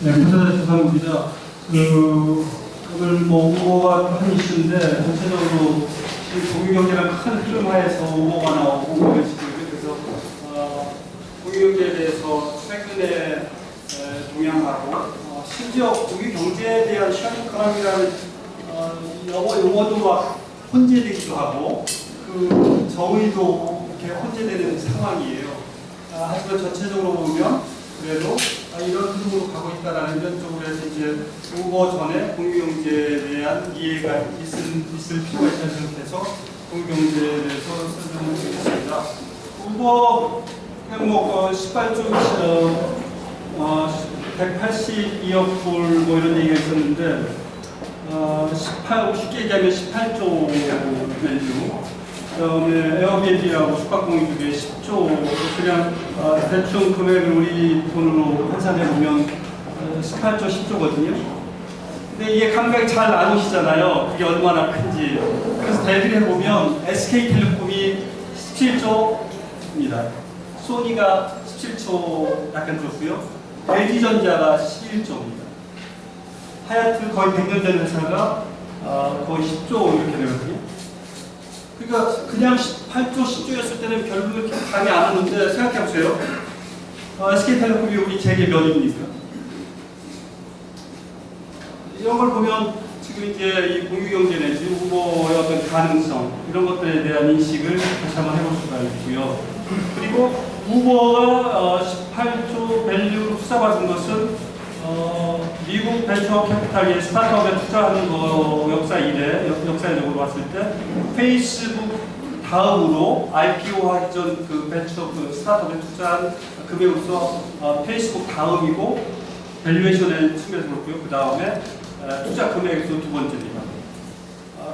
네, 부산 조상입니다. 오늘 뭐 우보가 한 이슈인데 전체적으로 공유경제랑 큰 흐름 하에서 우보가 나오고 이런 식으로 그래서 공유경제에 대해서 최근에 동향하고 심지어 공유경제에 대한 쉐어리커nomi라는 용어도 막 혼재되기도 하고 그 정의도 이렇게 혼재되는 상황이에요. 하지만 전체적으로 보면 그래도 이런 흐름으로 가고 있다라는 면 쪽으로 해서 이제 우보 전에 공유경제에 대한 이해가 있을 필요가 있다는 생각해서 공유경제에 대해서 설명을 드리겠습니다. 우보 뭐 18조 182억 불 뭐 이런 얘기가 있었는데 18 쉽게 얘기하면 18조 밸류. 그다음에 에어비앤비하고 숙박공유 중에 10조 그냥 대충 금액을 우리 돈으로 환산해 보면 18조 10조거든요. 근데 이게 감각이 잘 나누시잖아요. 그게 얼마나 큰지. 그래서 대비를 해보면 SK텔레콤이 17조입니다. 소니가 17조 약간 들었고요. LG전자가 11조입니다. 하여튼 거의 100년 된 회사가 거의 10조 이렇게 되거든요. 그러니까 그냥 8조, 10조였을 때는 별로 이렇게 감이 안 오는데 생각해보세요. SK텔레콤이 우리 재계 몇 위입니까? 이런 걸 보면 지금 이제 이 공유경제 내지 우보의 어떤 가능성 이런 것들에 대한 인식을 다시 한번 해볼 수가 있고요. 그리고 우보가 18조 밸류로 투자받은 것은 미국 벤처 캐피탈이 스타트업에 투자하는 거 역사 이래 역사적으로 봤을 때 페이스북 다음으로 IPO 하기 전 그 벤처 그 스타트업에 투자한 금액으로서 페이스북 다음이고 밸류에이션의 측면에서 그렇고요. 그 다음에 투자 금액에서 두 번째입니다.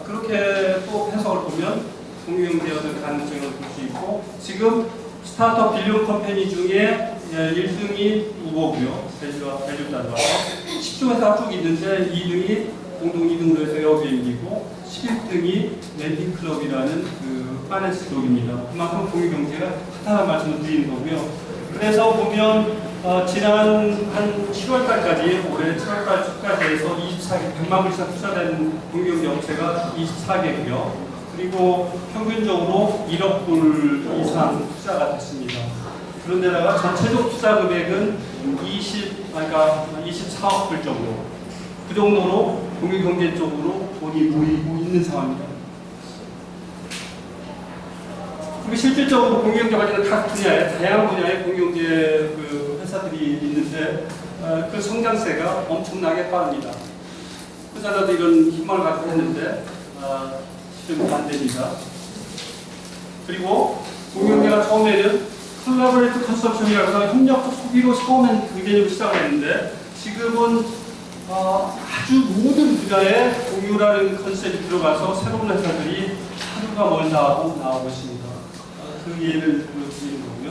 그렇게 또 해석을 보면 공유경제의 어떤 가능성을 볼 수 있고 지금 스타트업 빌리언 컴퍼니 중에 1등이 우보고요. 밸류 따져서 10조 회사가 쭉 있는데 2등이 공동 2등으로 해서 에어비앤비고 11등이 랜딩클럽이라는 그 파이낸스 쪽입니다. 그만큼 공유경제가 핫하다는 말씀을 드리는 거고요. 그래서 보면 지난 한 7월달까지 올해 7월달 초까지 해서 24개 100만 불 이상 투자된 공유경제 업체가 24개고요. 그리고 평균적으로 1억 불 이상 투자가 됐습니다. 그런데다가 전체적 투자 금액은 24억 불 정도. 그 정도로 공유경제 쪽으로 돈이 모이고 있는 상황입니다. 그리고 실질적으로 공유경제 관련된 각 분야에 다양한 분야의 공유경제 그 회사들이 있는데 그 성장세가 엄청나게 빠릅니다. 투자자도 이런 희망을 갖고 했는데 지금 안 됩니다. 그리고 공유경제가 처음에는 콜라보레이트 컨설팅이라고 해서 협력적 소비로 처음엔 그 개념으로 시작을 했는데 지금은 아주 모든 분야에 공유라는 컨셉이 들어가서 새로운 회사들이 하루가 멀다 하고 나오고 있습니다. 그 예를 들어드리는 거고요.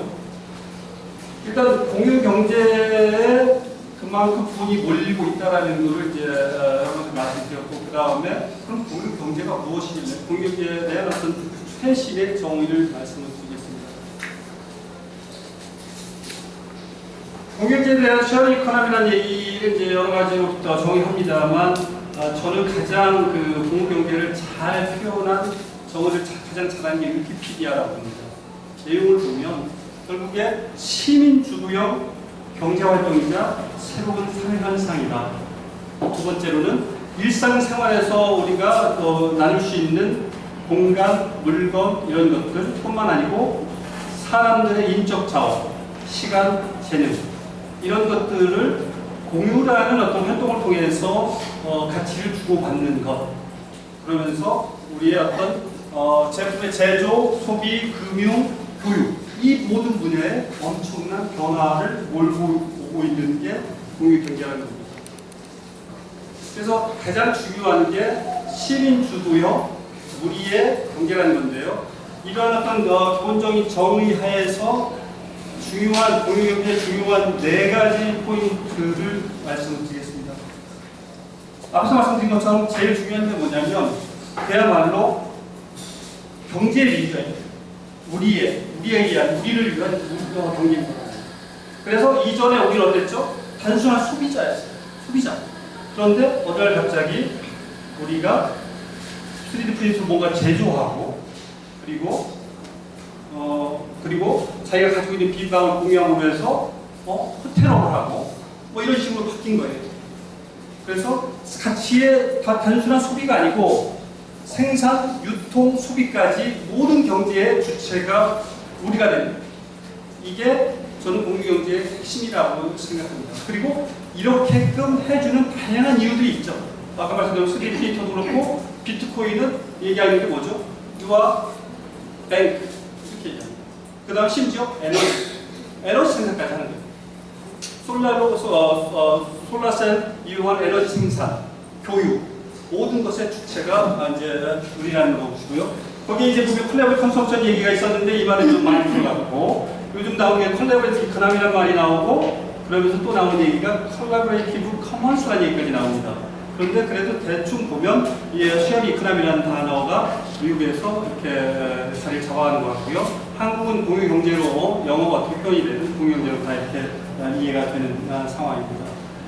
일단 공유경제에 그만큼 돈이 몰리고 있다는 것을 이제 여러분들 말씀드렸고 그 다음에 그럼 공유경제가 무엇이길래 공유경제에 대한 어떤 최신의 정의를 말씀을 드리겠습니다. 공유경제에 대한 쉐어리커nomi라는 얘기를 이제 여러 가지로부터 정의합니다만 저는 가장 그 공유경제를 잘 표현한 정의를 가장 잘하는 게 위키피디아라고 합니다. 내용을 보면 결국에 시민주도형 경제활동이자 새로운 사회현상이다. 두 번째로는 일상생활에서 우리가 나눌 수 있는 공간, 물건 이런 것들 뿐만 아니고 사람들의 인적 자원, 시간, 재능 이런 것들을 공유라는 어떤 활동을 통해서 가치를 주고받는 것 그러면서 우리의 어떤 제품의 제조, 소비, 금융, 교육 이 모든 분야에 엄청난 변화를 몰고 오고 있는 게 공유경제라는 겁니다. 그래서 가장 중요한 게 시민주도형 우리의 경제라는 건데요. 이러한 어떤 기본적인 정의 하에서 중요한 공유경제의 중요한 4가지 포인트를 말씀을 드리겠습니다. 앞서 말씀드린 것처럼 제일 중요한 게 뭐냐면 그야말로 경제 리더예요. 우리를 위한 경제입니다. 그래서 이전에 우리는 어땠죠? 단순한 소비자였어요. 소비자. 그런데 어느 날 갑자기 우리가 3D 프린트로 뭔가 제조하고 그리고 자기가 가지고 있는 비방을 공유함으로 해서 호텔업을 하고 뭐 이런 식으로 바뀐 거예요. 그래서 가치의 단순한 소비가 아니고 생산, 유통, 소비까지 모든 경제의 주체가 우리가 됩니다. 이게 저는 공유경제의 핵심이라고 생각합니다. 그리고 이렇게끔 해주는 다양한 이유들이 있죠. 아까 말씀드린 3D 프린터도 그렇고 비트코인은 얘기하는 게 뭐죠? 유아 뱅크 이렇게 얘기합니다. 그 다음 심지어 에너지 생산까지 하는 거예요. 솔라셀 이용한 에너지 생산, 교육 모든 것의 주체가 이제 우리라는 것이고요. 거기에 이제 보면 콜라보레이티브 컨섬션 얘기가 있었는데 이 말은 좀 많이 들어갔고 요즘 나온 게 콜라보레이티브 이코노미라는 말이 나오고 그러면서 또 나오는 얘기가 콜라보레이티브 커먼스라는 얘기까지 나옵니다. 그런데 그래도 대충 보면 이 쉐어리 이코노미라는 단어가 미국에서 이렇게 자리를 잡아가는 것 같고요. 한국은 공유경제로 영어가 어떻게 표현이 되든 공유경제로 다 이렇게 이해가 되는 상황입니다.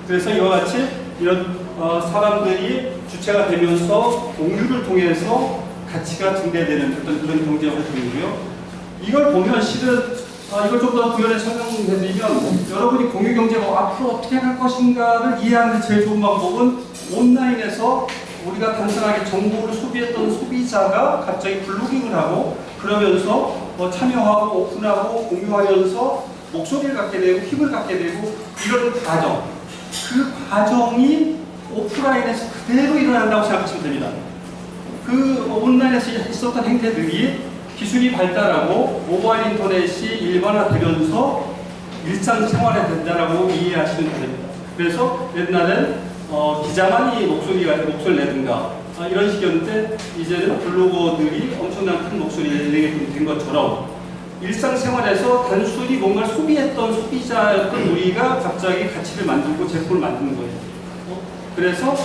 그래서 이와 같이 이런 사람들이 주체가 되면서 공유를 통해서 가치가 증대되는 어떤 그런 경제 활동이고요. 이걸 보면 실은 이걸 좀 더 부연해 설명해드리면 여러분이 공유경제가 앞으로 어떻게 갈 것인가를 이해하는 제일 좋은 방법은 온라인에서 우리가 단순하게 정보를 소비했던 소비자가 갑자기 블로깅을 하고 그러면서 참여하고 오픈하고 공유하면서 목소리를 갖게 되고 힘을 갖게 되고 이런 과정 그 과정이 오프라인에서 그대로 일어난다고 생각하시면 됩니다. 그 온라인에서 있었던 행태들이 기술이 발달하고 모바일 인터넷이 일반화되면서 일상생활에 된다라고 이해하시면 됩니다. 그래서 옛날엔 기자만이 목소리를 내든가 이런 식이었는데 이제는 블로거들이 엄청난 큰 목소리를 내게 된 것처럼 일상생활에서 단순히 뭔가를 소비했던 소비자였던 우리가 갑자기 가치를 만들고 제품을 만드는 거예요. 그래서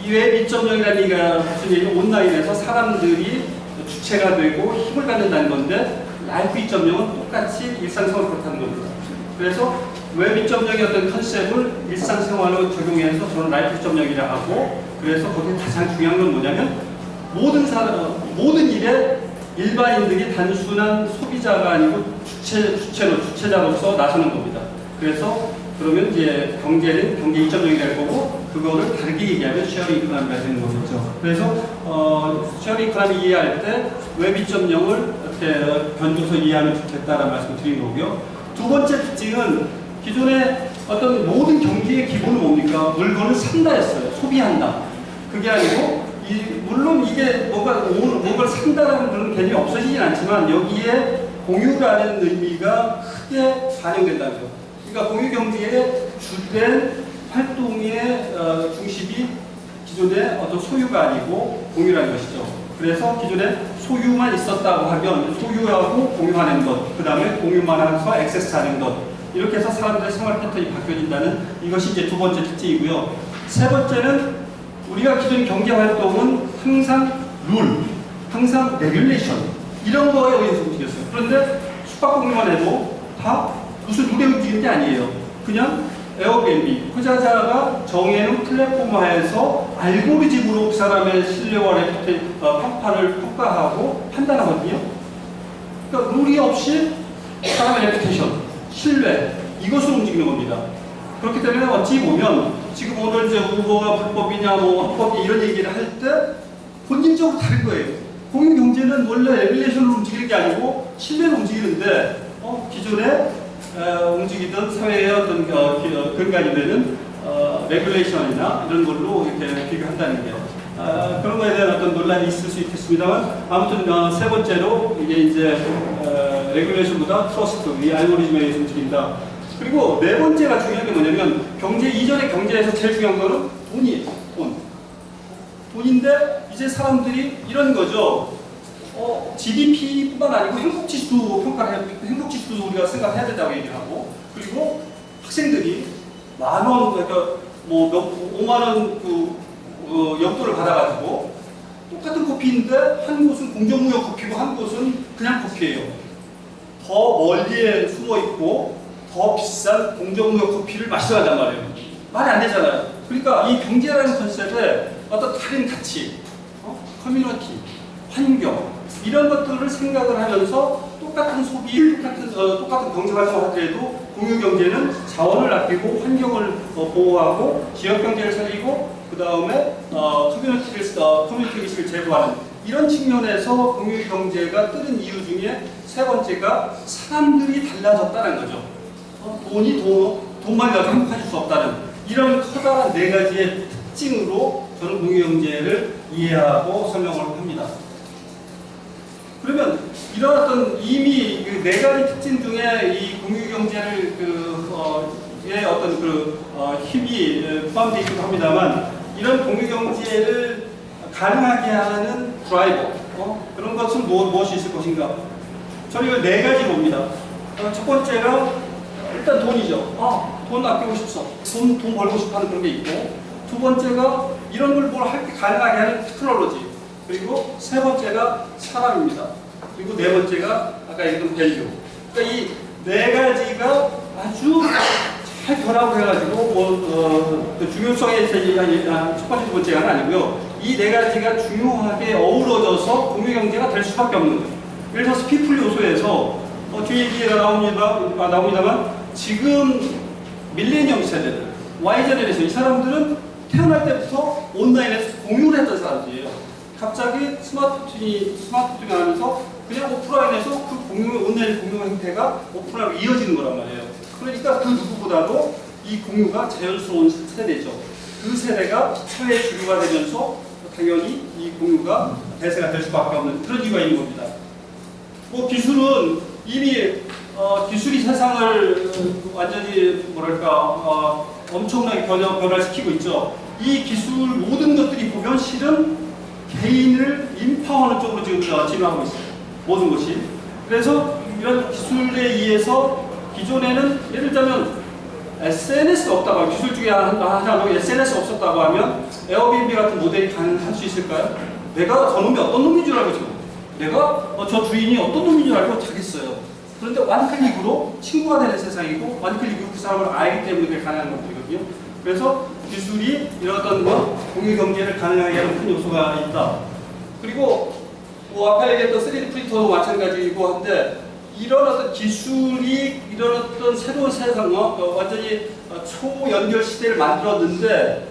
웹 2.0이라는 얘기가 무슨 얘기냐면 온라인에서 사람들이 주체가 되고 힘을 갖는다는 건데 라이프 2.0은 똑같이 일상생활을 그렇다는 겁니다. 그래서 웹 2.0의 어떤 컨셉을 일상생활로 적용해서 저는 라이프 2.0이라 하고 그래서 거기에 가장 중요한 건 뭐냐면 모든 일에 일반인들이 단순한 소비자가 아니고 주체자로서 나서는 겁니다. 그래서 그러면 이제 경제는 경제 2.0이 될 거고 그거를 다르게 얘기하면 쉐어링 이코노미가 되는 거겠죠. 그래서 쉐어링 이코노미 이해할 때 웹 2.0을 이렇게 변조해서 이해하면 좋겠다라는 말씀을 드린 거고요. 두 번째 특징은 기존의 어떤 모든 경기의 기본은 뭡니까? 물건을 산다 했어요. 소비한다. 그게 아니고 물론 이게 뭔가를 산다라는 그런 개념이 없어지진 않지만 여기에 공유라는 의미가 크게 반영된다는 거죠. 그러니까 공유경제의 주된 활동의 중심이 기존의 어떤 소유가 아니고 공유라는 것이죠. 그래서 기존에 소유만 있었다고 하면 소유하고 공유하는 것, 그 다음에 공유만 해서 액세스하는 것 이렇게 해서 사람들의 생활 패턴이 바뀌어진다는 이것이 이제 두 번째 특징이고요. 세 번째는 우리가 기존 경제 활동은 항상 항상 레귤레이션 이런 거에 의해서 움직였어요. 그런데 숙박공유만 해도 다 무슨 룰에 움직이는 게 아니에요. 그냥 에어비앤비 투자자가 정해놓은 플랫폼화해서 알고리즘으로 그 사람의 신뢰와 평판을 평가하고 판단하거든요. 그러니까 룰이 없이 사람의 레퓨테이션, 신뢰 이것으로 움직이는 겁니다. 그렇기 때문에 어찌 보면 지금 오늘 이제 우버가 불법이냐 뭐 합법이 이런 얘기를 할 때 본질적으로 다른 거예요. 공유경제는 원래 레귤레이션으로 움직이는 게 아니고 신뢰로 움직이는데 기존에 움직이던 사회의 어떤 근간이 되는 레귤레이션이나 이런 걸로 이렇게 비교한다는 게 그런 거에 대한 어떤 논란이 있을 수 있겠습니다만 아무튼 세 번째로 이게 이제 레귤레이션보다 트러스트, 이 알고리즘에 의해서 움직인다. 그리고 네 번째가 중요한 게 뭐냐면 경제 이전의 경제에서 제일 중요한 거는 돈이에요. 돈인데 이제 사람들이 이런 거죠. GDP뿐만 아니고 행복지수도 행복지수도 우리가 생각해야 된다고 얘기를 하고 그리고 학생들이 10,000원 그러니까 뭐 5만원 용돈을 받아가지고 똑같은 커피인데 한 곳은 공정무역 커피고 한 곳은 그냥 커피예요. 더 멀리에 숨어 있고 더 비싼 공정무역 커피를 마시러 간단 말이에요. 말이 안 되잖아요. 그러니까 이 경제라는 컨셉에 어떤 다른 가치, 커뮤니티, 환경 이런 것들을 생각을 하면서 똑같은 소비, 똑같은 경제 활동을 하더라도 공유 경제는 자원을 아끼고 환경을 보호하고 지역 경제를 살리고 그 다음에 커뮤니티 의식을 제고하는 이런 측면에서 공유 경제가 뜨는 이유 중에 세 번째가 사람들이 달라졌다는 거죠. 돈만 가지고 행복해질 수 없다는 이런 커다란 네 가지의 특징으로 저는 공유 경제를 이해하고 설명을 합니다. 그러면 이런 어떤 이미 그 네 가지 특징 중에 이 공유 경제를 힘이 포함되어 있기도 합니다만 이런 공유 경제를 가능하게 하는 드라이버 그런 것은 무엇이 있을 것인가? 저는 이걸 네 가지 봅니다. 첫 번째가 일단 돈이죠. 돈 아끼고 싶어. 돈 벌고 싶어 하는 그런 게 있고 두 번째가 이런 걸 가능하게 하는 테크놀로지 그리고 세 번째가 사람입니다. 그리고 네 번째가 아까 얘기했던 밸류. 그러니까 이 네 가지가 아주 잘 결합을 해가지고 그 중요성의 첫 번째, 두 번째가 아니고요. 이 네 가지가 중요하게 어우러져서 공유 경제가 될 수밖에 없는 거예요. 예를 들어서 피플 요소에서 뒤에 얘기가 나옵니다만 지금 밀레니엄 세대들, Y 제너레이션 이 사람들은 태어날 때부터 온라인에서 공유를 했던 사람들이에요. 갑자기 스마트폰이 하면서 그냥 오프라인에서 그 온라인 공유 행태가 오프라인으로 이어지는 거란 말이에요. 그러니까 그 누구보다도 이 공유가 자연스러운 세대죠. 그 세대가 사회 주류가 되면서 당연히 이 공유가 대세가 될 수밖에 없는 그런 이유가 있는 겁니다. 기술은 이미 기술이 세상을 완전히 엄청나게 변화시키고 있죠. 이 기술 모든 것들이 보면 실은 개인을 인파하는 쪽으로 지금 진화하고 있어요. 모든 것이. 그래서 이런 기술에 의해서 기존에는 예를 들자면 SNS가 없다고 하면 기술 중에 하나 SNS가 없었다고 하면 에어비앤비 같은 모델이 가능할 수 있을까요? 내가 저놈이 어떤 놈인 줄 알고 내가 저 주인이 어떤 놈인 줄 알고 자겠어요. 그런데 완클릭으로 친구가 되는 세상이고 완클릭으로 그 사람을 알기 때문에 그게 가능한 것들이거든요. 그래서 기술이 이런 어떤 공유 경제를 가능하게 하는 큰 요소가 있다. 그리고 아까 얘기했던 3D 프린터도 마찬가지이고 한데 이런 어떤 기술이 이런 어떤 새로운 세상 완전히 초연결 시대를 만들었는데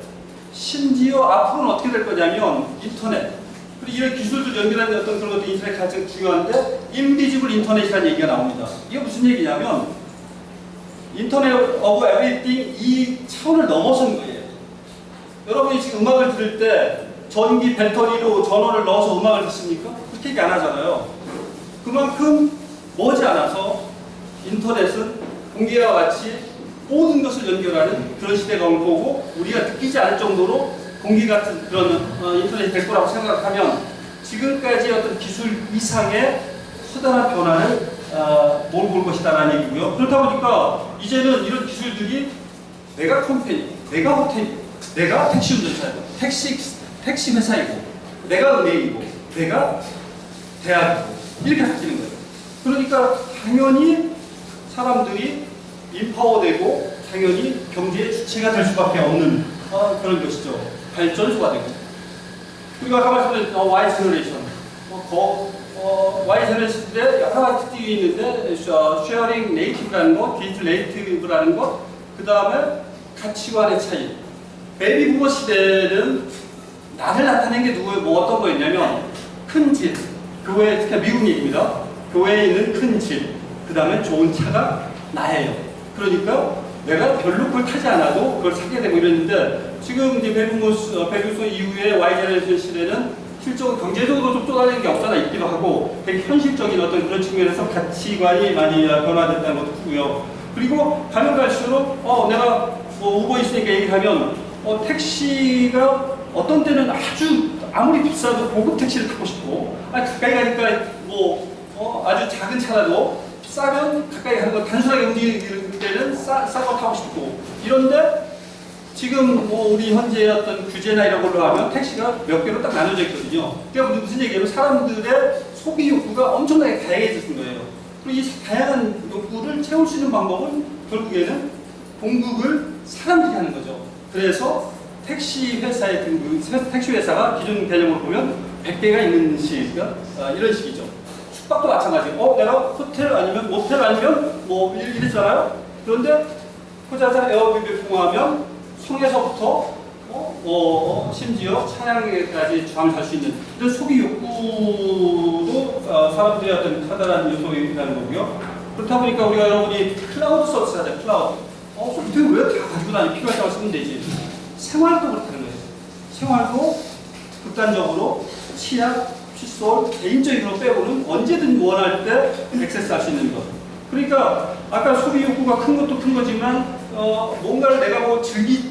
심지어 앞으로는 어떻게 될 거냐면 인터넷 그리고 이런 기술들 연결하는 어떤 그런 것도 인터넷 가장 중요한데 인비지블 인터넷이라는 얘기가 나옵니다. 이게 무슨 얘기냐면 인터넷 오브 에브리띵 이 차원을 넘어선 거예요. 여러분이 지금 음악을 들을 때 전기 배터리로 전원을 넣어서 음악을 듣습니까? 그렇게 얘기 안 하잖아요. 그만큼 머지않아서 인터넷은 공기와 같이 모든 것을 연결하는 그런 시대가 올 거고 우리가 느끼지 않을 정도로 공기 같은 그런 인터넷이 될 거라고 생각하면 지금까지 어떤 기술 이상의 커다란 변화를 몰고 올 것이다라는 얘기고요. 그렇다 보니까 이제는 이런 기술들이 내가 컴퍼니, 내가 호텔이고, 내가 택시 운전사이고, 택시 회사이고, 내가 은행이고, 내가 대학이고 이렇게 바뀌는 거예요. 그러니까 당연히 사람들이 인파워되고 당연히 경제의 주체가 될 수밖에 없는 그런 것이죠. 발전소가 되고. 그리고 아까 말씀드린 Y 제너레이션. Y 제너레이션인데 여러 가지 특징이 있는데 쉐어링 네이티브라는 것, 디지털 네이티브라는 것, 그 다음에 가치관의 차이. 베이비 부머 시대는 나를 나타낸 게 어떤 거였냐면 큰 집, 교회, 특히 미국 얘기입니다. 교회에 있는 큰 집, 그 다음에 좋은 차가 나예요. 그러니까 내가 별로 그걸 타지 않아도 그걸 사게 되고 이랬는데 지금 이제 베이비부머 이후에 Y 제너레이션 시대는 실적으로 경제적으로 좀 쏟아지는 게 없잖아 있기도 하고 되게 현실적인 어떤 그런 측면에서 가치관이 많이 변화됐다는 것도 크고요. 그리고 가면 갈수록 내가 우버 있으니까 얘기하면 택시가 어떤 때는 아무리 비싸도 고급 택시를 타고 싶고 가까이 가니까 아주 작은 차라도 싸면 가까이 가는 거 단순하게 움직이는 때는 싼 거 타고 싶고 이런데 지금 우리 현재의 어떤 규제나 이런 걸로 하면 택시가 몇 개로 딱 나눠져 있거든요. 그러니까 무슨 얘기냐면 사람들의 소비 욕구가 엄청나게 다양해졌던 거예요. 그리고 이 다양한 욕구를 채울 수 있는 방법은 결국에는 공급을 사람들이 하는 거죠. 그래서 택시 회사의 택시 회사가 기존 개념으로 보면 100개가 있는 식, 이런 식이죠. 숙박도 마찬가지고, 내가 호텔 아니면 모텔 아니면 뭐 이랬잖아요. 그런데 후자자 에어비앤비 통하면 성에서부터 심지어 차량에까지 잠을 잘 수 있는 이런 소비 욕구도 사람들의 어떤 커다란 요소이라는 거고요. 그렇다 보니까 우리가 여러분이 클라우드 서비스 하자, 클라우드. 소프트웨어 왜 다 가지고 다니 필요할 때만 쓰면 되지. 생활도 그렇다는 거예요. 생활도 극단적으로 치약, 칫솔, 개인적인 거 빼고는 언제든 원할 때 액세스 할 수 있는 것. 그러니까 아까 소비 욕구가 큰 것도 큰 거지만 뭔가를 내가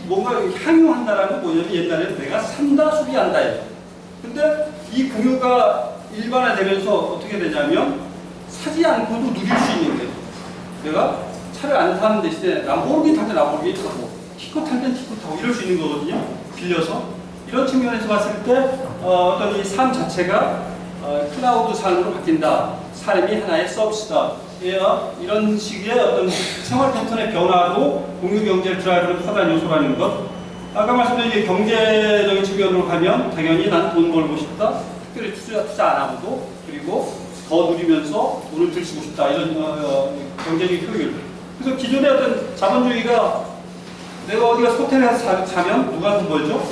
뭔가 향유한다라는 건 뭐냐면 옛날에 내가 산다, 소비한다예요. 근데 이 공유가 일반화되면서 어떻게 되냐면 사지 않고도 누릴 수 있는 거예요. 내가 차를 안 타는 대신에 람보르기니 탈 때 람보르기니 타고 티코 탈 때 티코 타고 이럴 수 있는 거거든요. 빌려서. 이런 측면에서 봤을 때 어떤 이 삶 자체가 클라우드 삶으로 바뀐다. 삶이 하나의 서비스다. 이런 식의 어떤 생활 패턴의 변화도 공유 경제를 드라이브하는 커다란 요소라는 것. 아까 말씀드린 경제적인 측면으로 가면 당연히 난 돈 벌고 싶다. 특별히 투자 안 하고도 그리고 더 누리면서 돈을 들이고 싶다. 이런 경제적 효율. 그래서 기존의 어떤 자본주의가 내가 어디 가서 호텔에 가서 자면 누가 돈 벌죠?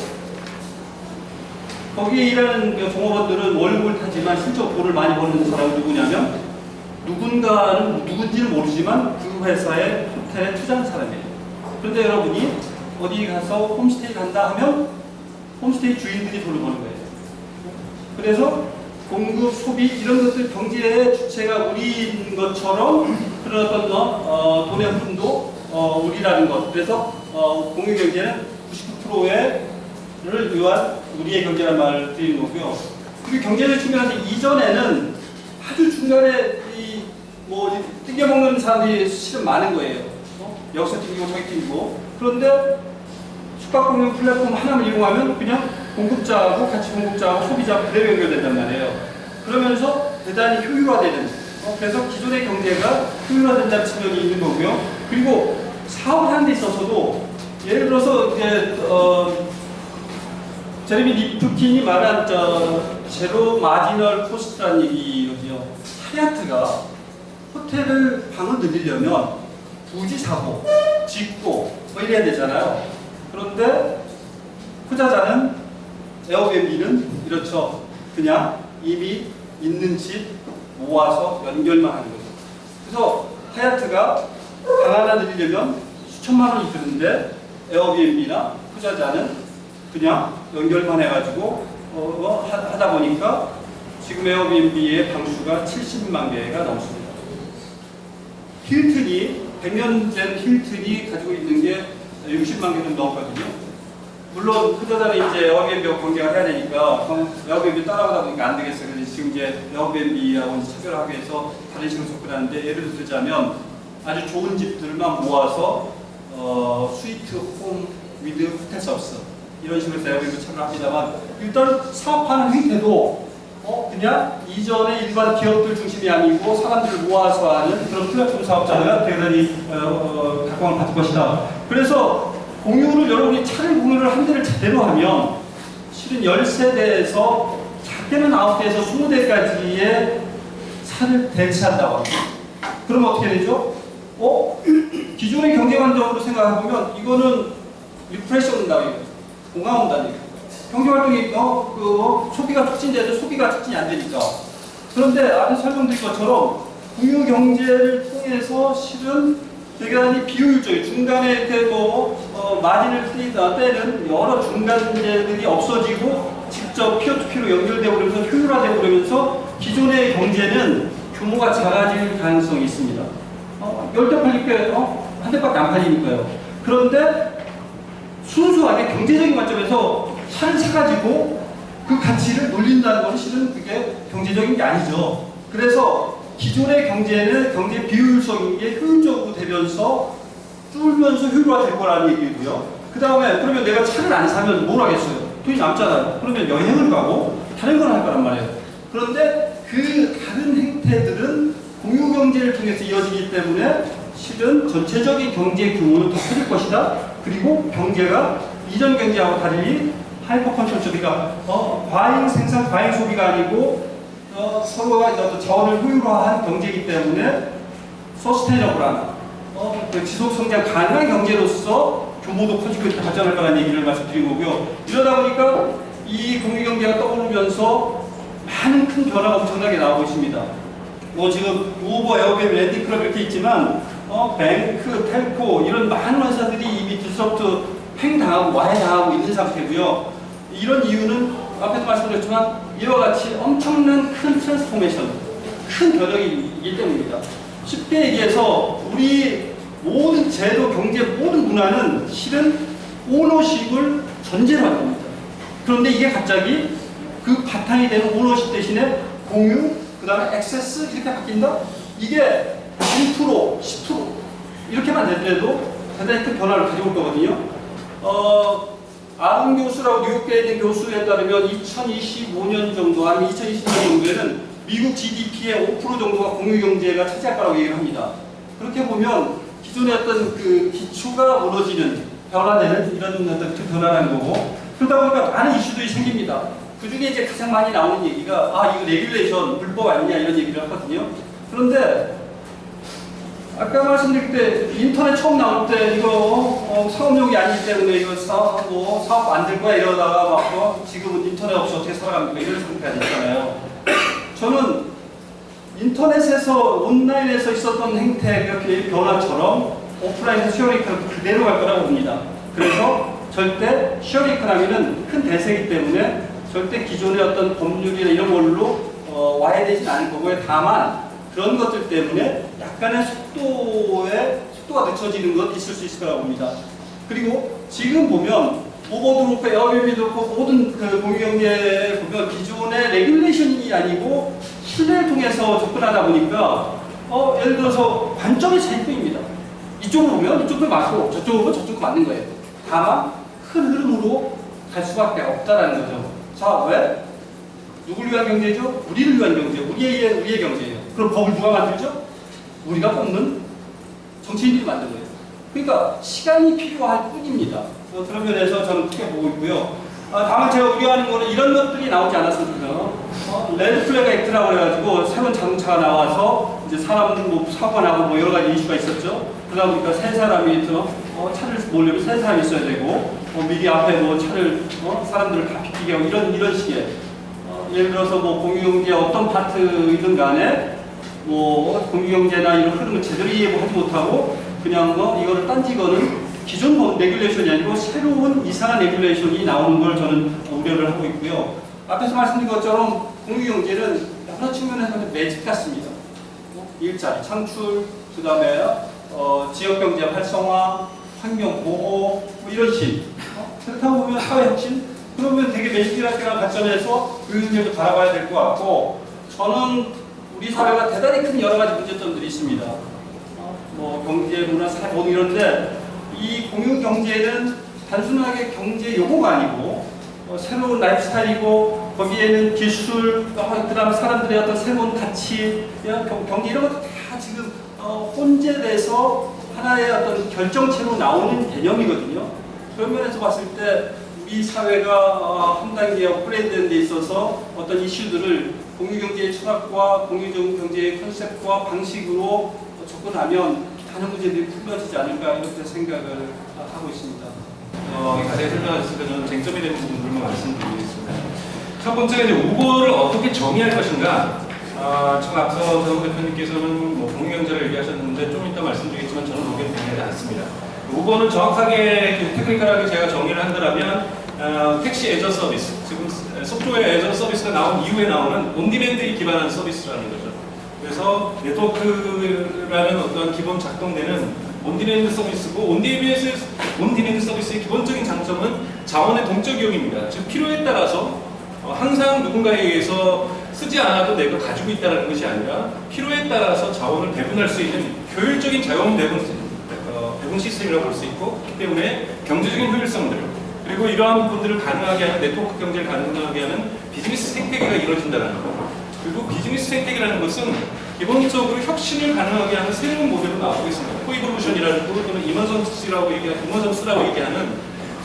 거기에 일하는 종업원들은 월급을 타지만 실제로 돈을 많이 버는 사람은 누구냐면 누군가는 누군지는 모르지만 그 회사의 호텔에 투자한 사람이에요. 그런데 여러분이 어디 가서 홈스테이 간다 하면 홈스테이 주인들이 돈을 버는 거예요. 그래서 공급, 소비 이런 것들 경제의 주체가 우리인 것처럼 그런 어떤 돈의 흐름도 우리라는 것. 그래서 공유 경제는 99%를 위한 우리의 경제라는 말을 드리는 거고요. 그리고 경제적 측면에서 이전에는 아주 중간에 뜯겨먹는 사람들이 실은 많은 거예요. 여기서 뜯기고 저기 뜯기고. 그런데 숙박공유 플랫폼 하나만 이용하면 그냥 공급자하고 같이 공급자하고 소비자 그대로 연결된단 말이에요. 그러면서 대단히 효율화되는, 그래서 기존의 경제가 효율화된다는 측면이 있는 거고요. 그리고 사업을 하는 데 있어서도 예를 들어서 이제 제레미 리프킨이 말한 제로 마지널 코스트라는 얘기거든요. 하얏트가 호텔을 방을 늘리려면 부지 사고, 짓고 뭐 이래야 되잖아요. 그런데 투자자는 에어비앤비는 이렇죠. 그냥 이미 있는 집 모아서 연결만 하는 거죠. 그래서 하얏트가 방 하나 늘리려면 수천만 원이 드는데 에어비앤비나 투자자는 그냥 연결만 해가지고 하다 보니까 지금 에어비앤비의 방수가 70만 개가 넘습니다. 힐튼이 100년 된 힐튼이 가지고 있는 게 60만 개 정도 넘거든요. 물론 투자자는 이제 에어비앤비와 관계가 해야 되니까 에어비앤비 따라가다 보니까 안 되겠어요. 그래서 지금 이제 에어비앤비하고 차별하기 위해서 다른 식으로 접근하는데 예를 들자면 아주 좋은 집들만 모아서 스위트 홈 위드 호텔 서비스 이런 식으로 에어비앤비 참여를 합니다만 일단 사업하는 행태도 그냥 이전의 일반 기업들 중심이 아니고 사람들을 모아서 하는 그런 플랫폼 사업자가 대단히 각광을 받을 것이다. 그래서 공유를 여러분이 차를 공유를 한 대를 제대로 하면 실은 10세대에서 작게는 9대에서 20대까지의 차를 대체한다고 합니다. 그러면 어떻게 되죠? 기존의 경제관점으로 생각해보면 이거는 리프레시 온다고 해요. 공감 온다는 얘기예요. 경제활동이 소비가 촉진돼도 소비가 촉진이 안 되니까. 그런데 앞에 설명드린 것처럼 공유 경제를 통해서 실은 대단히 비효율적인 중간에 이렇게 마진을 빼는 여러 중간재들이 없어지고 직접 피어투피로 연결되고 그러면서 효율화되고 그러면서 기존의 경제는 규모가 작아질 가능성이 있습니다. 10대 팔릴 게 한 대밖에 안 팔리니까요. 그런데 순수하게 경제적인 관점에서 차를 사가지고 그 가치를 놀린다는 것은 실은 그게 경제적인 게 아니죠. 그래서 기존의 경제는 경제 비효율성인 게 효율적으로 되면서 줄면서 효율화될 거라는 얘기고요. 그 다음에 그러면 내가 차를 안 사면 뭘 하겠어요? 돈이 남잖아요. 그러면 여행을 가고 다른 걸 할 거란 말이에요. 그런데 그 다른 행태들은 공유 경제를 통해서 이어지기 때문에 실은 전체적인 경제 규모는 더 커질 것이다. 그리고 경제가 이전 경제하고 달리 하이퍼 컨션스, 그러니까 과잉 생산, 과잉 소비가 아니고 서로가 어떤 자원을 효율화한 경제이기 때문에 서스테이너블한 그 지속 성장 가능한 경제로서 규모도 커지고 발전할 거라는 얘기를 말씀드린 거고요. 이러다 보니까 이 공유경제가 떠오르면서 많은 큰 변화가 엄청나게 나오고 있습니다. 뭐 지금 우버, 에어비앤비, 랜디클럽 이렇게 있지만 뱅크, 텔코 이런 많은 회사들이 이미 디스럽트 횡당하고 와해당하고 있는 상태고요. 이런 이유는 앞에도 말씀드렸지만 이와 같이 엄청난 큰 트랜스포메이션, 큰 변혁이기 때문입니다. 쉽게 얘기해서 우리 모든 제도, 경제, 모든 문화는 실은 오너십을 전제로 한 겁니다. 그런데 이게 갑자기 그 바탕이 되는 오너십 대신에 공유, 그 다음에 액세스 이렇게 바뀐다? 이게 1%, 10% 이렇게만 되더라도 대단히 큰 변화를 가져올 거거든요. 아론 교수라고 뉴욕대에 있는 교수에 따르면 2025년 정도 아니면 2020년 정도에는 미국 GDP의 5% 정도가 공유경제가 차지할 거라고 얘기를 합니다. 그렇게 보면 기존의 어떤 그 기초가 무너지는, 변화되는 이런 어떤 변화라는 거고, 그러다 보니까 많은 이슈들이 생깁니다. 그 중에 이제 가장 많이 나오는 얘기가 이거 레귤레이션 불법 아니냐 이런 얘기를 하거든요. 그런데 아까 말씀드릴 때 인터넷 처음 나올 때 이거 상업용이 아니기 때문에 이거 사업 안 될 거야 이러다가 막 지금은 인터넷 없이 어떻게 살아갑니까 이런 상태가 됐잖아요. 저는 인터넷에서 온라인에서 있었던 행태 그렇게 변화처럼 오프라인에서 쉐어링크는 그대로 갈 거라고 봅니다. 그래서 절대 쉐어링크라면은 큰 대세이기 때문에 절대 기존의 어떤 법률이나 이런 걸로 와해되진 않을 거고요. 다만 그런 것들 때문에 약간의 속도가 늦춰지는 것 있을 수 있을 거라고 봅니다. 그리고 지금 보면 우버도 그렇고 에어비앤비도 그렇고 모든 그 공유경제에 보면 기존의 레귤레이션이 아니고 신뢰를 통해서 접근하다 보니까 예를 들어서 관점이 차이 뿐입니다. 이쪽으로 보면 이쪽도 맞고 저쪽으로 보면 저쪽도 맞는 거예요. 다만 큰 흐름으로 갈 수밖에 없다라는 거죠. 자, 왜? 누구를 위한 경제죠? 우리를 위한 경제, 우리의 경제예요. 그럼 법을 누가 만들죠? 우리가 뽑는 정치인들이 만든 거예요. 그러니까 시간이 필요할 뿐입니다. 그런 면에서 저는 크게 보고 있고요. 다만 제가 우려하는 거는 이런 것들이 나오지 않았으면 좋겠어요. 레드 플래그 액트라고 해가지고 새로운 자동차가 나와서 이제 사람들 사고가 나고 여러 가지 이슈가 있었죠. 그러다 보니까 세 사람이 차를 몰려면 세 사람이 있어야 되고 미리 앞에 차를 사람들을 다 비키게 하고 이런 식의 예를 들어서 공유경제 어떤 파트이든 간에 공유경제나 이런 흐름을 제대로 이해하지 못하고 그냥 이거를 딴지거는 기존 레귤레이션이 아니고 새로운 이상한 레귤레이션이 나오는 걸 저는 우려를 하고 있고요. 앞에서 말씀드린 것처럼 공유경제는 여러 측면에서 매직 같습니다. 일자리 창출, 그 다음에 지역경제 활성화, 환경보호 이런 식. 그렇다고 보면 사회혁신? 그러면 되게 매직이라는 관점에서 공유경제도 바라봐야 될 것 같고 저는 우리 사회가 대단히 큰 여러 가지 문제점들이 있습니다. 경제, 문화, 사회 모두 이런데 이 공유경제는 단순하게 경제 용어가 아니고 새로운 라이프스타일이고 거기에는 기술, 그 다음에 사람들의 어떤 새로운 가치, 경제 이런 것도 다 지금 혼재돼서 하나의 어떤 결정체로 나오는 개념이거든요. 그런 면에서 봤을 때 우리 사회가 한 단계 업그레이드 되는 데 있어서 어떤 이슈들을 공유경제의 철학과 공유경제의 컨셉과 방식으로 접근하면 다른 문제들이 풀려지지 않을까 이렇게 생각을 하고 있습니다. 자세히 설명하셨으니까 저는 쟁점이 되는 부분들만 말씀드리겠습니다. 첫 번째가 이제 우버를 어떻게 정의할 것인가. 저 앞서 정 대표님께서는 공유경제를 얘기하셨는데 좀 이따 말씀드리겠지만 저는 의견이 동의하지 않습니다. 우버는 정확하게 테크니컬하게 제가 정의를 한다면 택시 애저 서비스, 지금 속초에 애저 서비스가 나온 이후에 나오는 온디맨드에 기반한 서비스라는 거죠. 그래서 네트워크라는 어떤 기본 작동되는 온디맨드 서비스고 온디맨드 서비스의 기본적인 장점은 자원의 동적 이용입니다. 즉 필요에 따라서 항상 누군가에 의해서 쓰지 않아도 내가 가지고 있다는 것이 아니라 필요에 따라서 자원을 배분할 수 있는 효율적인 자원 배분 시스템이라고 볼 수 있고 그렇기 때문에 경제적인 효율성들 그리고 이러한 부분들을 가능하게 하는 네트워크 경제를 가능하게 하는 비즈니스 생태계가 이루어진다는 것. 그리고 비즈니스 생태계라는 것은 기본적으로 혁신을 가능하게 하는 새로운 모델로 나오고 있습니다. 코이볼루션이라는 또는 이머전스라고 얘기하는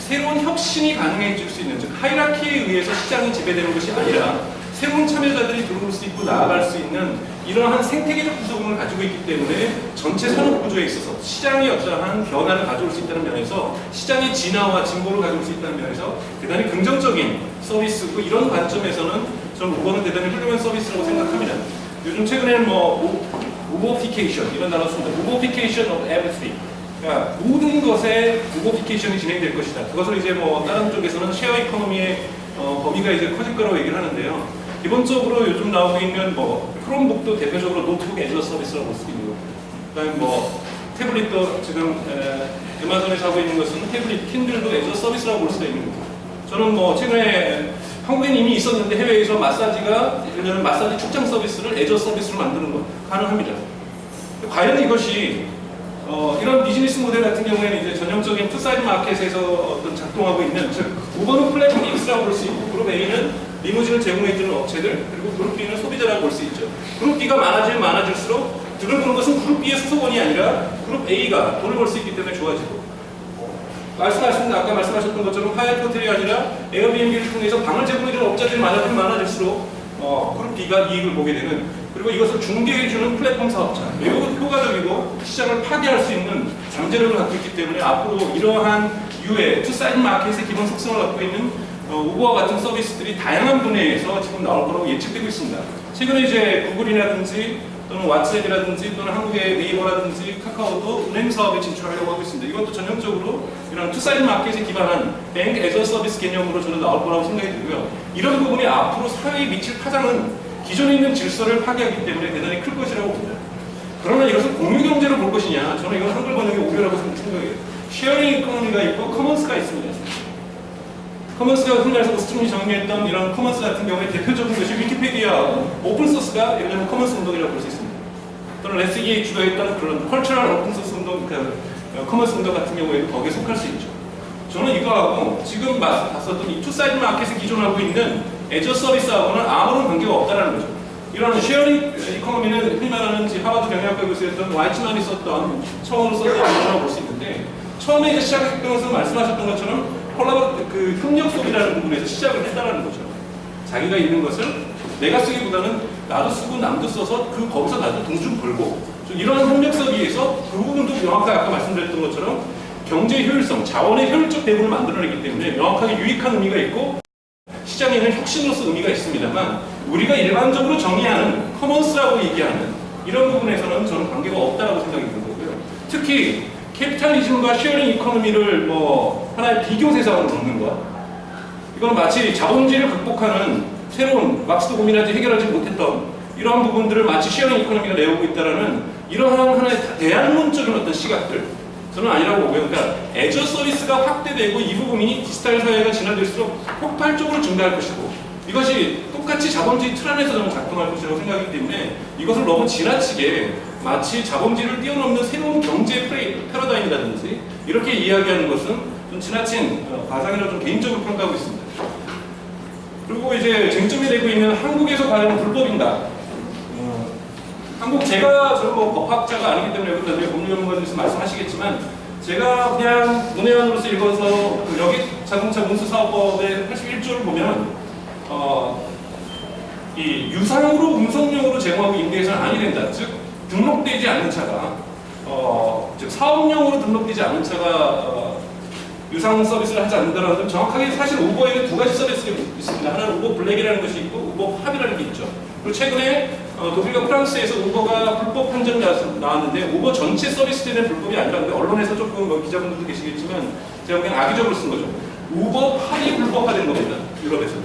새로운 혁신이 가능해질 수 있는, 즉 하이라키에 의해서 시장이 지배되는 것이 아니라 새로운 참여자들이 들어올 수 있고 나아갈 수 있는 이러한 생태계적 구조금을 가지고 있기 때문에 전체 산업 구조에 있어서 시장이 어떠한 변화를 가져올 수 있다는 면에서, 시장의 진화와 진보를 가져올 수 있다는 면에서 대단히 긍정적인 서비스고, 이런 관점에서는 저는 우버는 대단히 훌륭한 서비스라고 생각합니다. 요즘 최근에는 뭐 우버피케이션 이런 단어 씁니다. 우버피케이션 of everything. 그러니까 모든 것에 우버피케이션이 진행될 것이다. 그것을 이제 뭐 다른 쪽에서는 쉐어 이코노미의 범위가 이제 커질 거라고 얘기를 하는데요. 기본적으로 요즘 나오고 있는 뭐 크롬북도 대표적으로 노트북 애저 서비스라고 볼 수 있고, 그다음에 뭐 태블릿도 지금 애마존에서 하고 있는 것은 태블릿 킨들도 애저 서비스라고 볼 수가 있는 거죠. 저는 뭐 최근에 한국엔 이미 있었는데 해외에서 마사지가, 예를 들면 마사지 출장 서비스를 애저 서비스로 만드는 것 가능합니다. 과연 이것이 이런 비즈니스 모델 같은 경우에는 이제 전형적인 투사이드 마켓에서 어떤 작동하고 있는, 즉 우버는 플랫폼 X라고 볼 수 있고, 그룹 A는 리무진을 제공해주는 업체들, 그리고 그룹 B는 소비자라고 볼 수 있죠. 그룹 B가 많아질수록 돈을 버는 것은 그룹 B의 수소원이 아니라 그룹 A가 돈을 벌 수 있기 때문에 좋아지고, 아까 말씀하셨던 것처럼 하얏트 호텔이 아니라 에어비앤비를 통해서 방을 제공해주는 업자들이 많아질수록 그룹 B가 이익을 보게 되는, 그리고 이것을 중개해주는 플랫폼 사업자, 매우 효과적이고 시장을 파괴할 수 있는 잠재력을 갖고 있기 때문에 앞으로 이러한 유의 투사이드 마켓의 기본 속성을 갖고 있는 우버와 같은 서비스들이 다양한 분야에서 지금 나올 거라고 예측되고 있습니다. 최근에 이제 구글이라든지 또는 왓츠앱이라든지 또는 한국의 네이버라든지 카카오도 은행 사업에 진출하려고 하고 있습니다. 이것도 전형적으로 이런 투사이드 마켓에 기반한 뱅크 애저 서비스 개념으로 저는 나올 거라고 생각이 들고요. 이런 부분이 앞으로 사회에 미칠 파장은 기존에 있는 질서를 파괴하기 때문에 대단히 클 것이라고 봅니다. 그러나 이것을 공유경제로 볼 것이냐, 저는 이건 한글 번역의 오류라고 생각해요. 쉐어링 이코노미가 있고 커먼스가 있습니다. 커먼스가 흔히 말해서 스트림이 정의했던 이런 커먼스 같은 경우에 대표적인 것이 위키피디아 오픈소스가 예를 들면 커먼스 운동이라고 볼 수 있습니다. 또는 레스기에 주도했던 그런 컬처럴 오픈소스 운동, 커먼스 운동 같은 경우에도 거기에 속할 수 있죠. 저는 이거하고 지금 봤었던 이 투사이드 마켓에 기존하고 있는 애저 서비스하고는 아무런 관계가 없다는 거죠. 이런 쉐어링 이코노미는 흔히 말하는 하버드 경영학과 교수였던 와이츠만이 처음으로 썼던 언어라고 볼 수 있는데, 처음에 이제 시작했던 것은 말씀하셨던 것처럼 협력 소비라는 부분에서 시작을 했다는 거죠. 자기가 있는 것을 내가 쓰기보다는 나도 쓰고 남도 써서 거기서 나도 돈 좀 벌고, 이러한 협력 소비에서 그 부분도 명확하게 아까 말씀드렸던 것처럼 경제 효율성, 자원의 효율적 배분을 만들어내기 때문에 명확하게 유익한 의미가 있고 시장에는 혁신으로서 의미가 있습니다만, 우리가 일반적으로 정의하는 커먼스라고 얘기하는 이런 부분에서는 저는 관계가 없다고 생각이 드는 거고요. 특히 캐피탈리즘과 쉐어링 이코노미를 하나의 비교 세상으로 놓는 것, 이건 마치 자본주의를 극복하는 새로운 막스도 고민하지 해결하지 못했던 이러한 부분들을 마치 쉐어링 이코노미가 내오고 있다라는 이러한 하나의 대학문적인 어떤 시각들, 저는 아니라고 보고요. 그러니까 애저 서비스가 확대되고 이 부분이 디지털 사회가 진화될수록 폭발적으로 증가할 것이고, 이것이 똑같이 자본주의 틀 안에서 저는 작동할 것이라고 생각하기 때문에 이것을 너무 지나치게 마치 자본주의를 뛰어넘는 새로운 경제 패러다임이라든지 이렇게 이야기하는 것은 좀 지나친 과장이라고 좀 개인적으로 평가하고 있습니다. 그리고 이제 쟁점이 되고 있는 한국에서 과연 불법인가? 저는 법학자가 아니기 때문에 여러분 나중에 법률 전문가들께서 말씀하시겠지만, 제가 그냥 문외한으로서 읽어서 여기 자동차 운수사업법의 81조를 보면 이 유상으로 운송용으로 제공하고 임대해서는 아니 된다. 즉 등록되지 않는 차가 즉 사업용으로 등록되지 않은 차가 유상 서비스를 하지 않는다는 건 정확하게 사실 우버에는 두 가지 서비스가 있습니다. 하나는 우버 블랙이라는 것이 있고 우버 팝이라는 게 있죠. 그리고 최근에 독일과 프랑스에서 우버가 불법 판정이 나왔는데, 우버 전체 서비스들은 불법이 아니라, 근데 언론에서 조금 기자분들도 계시겠지만 제가 그냥 악의적으로 쓴 거죠. 우버 팝이 불법화된 겁니다. 유럽에서는.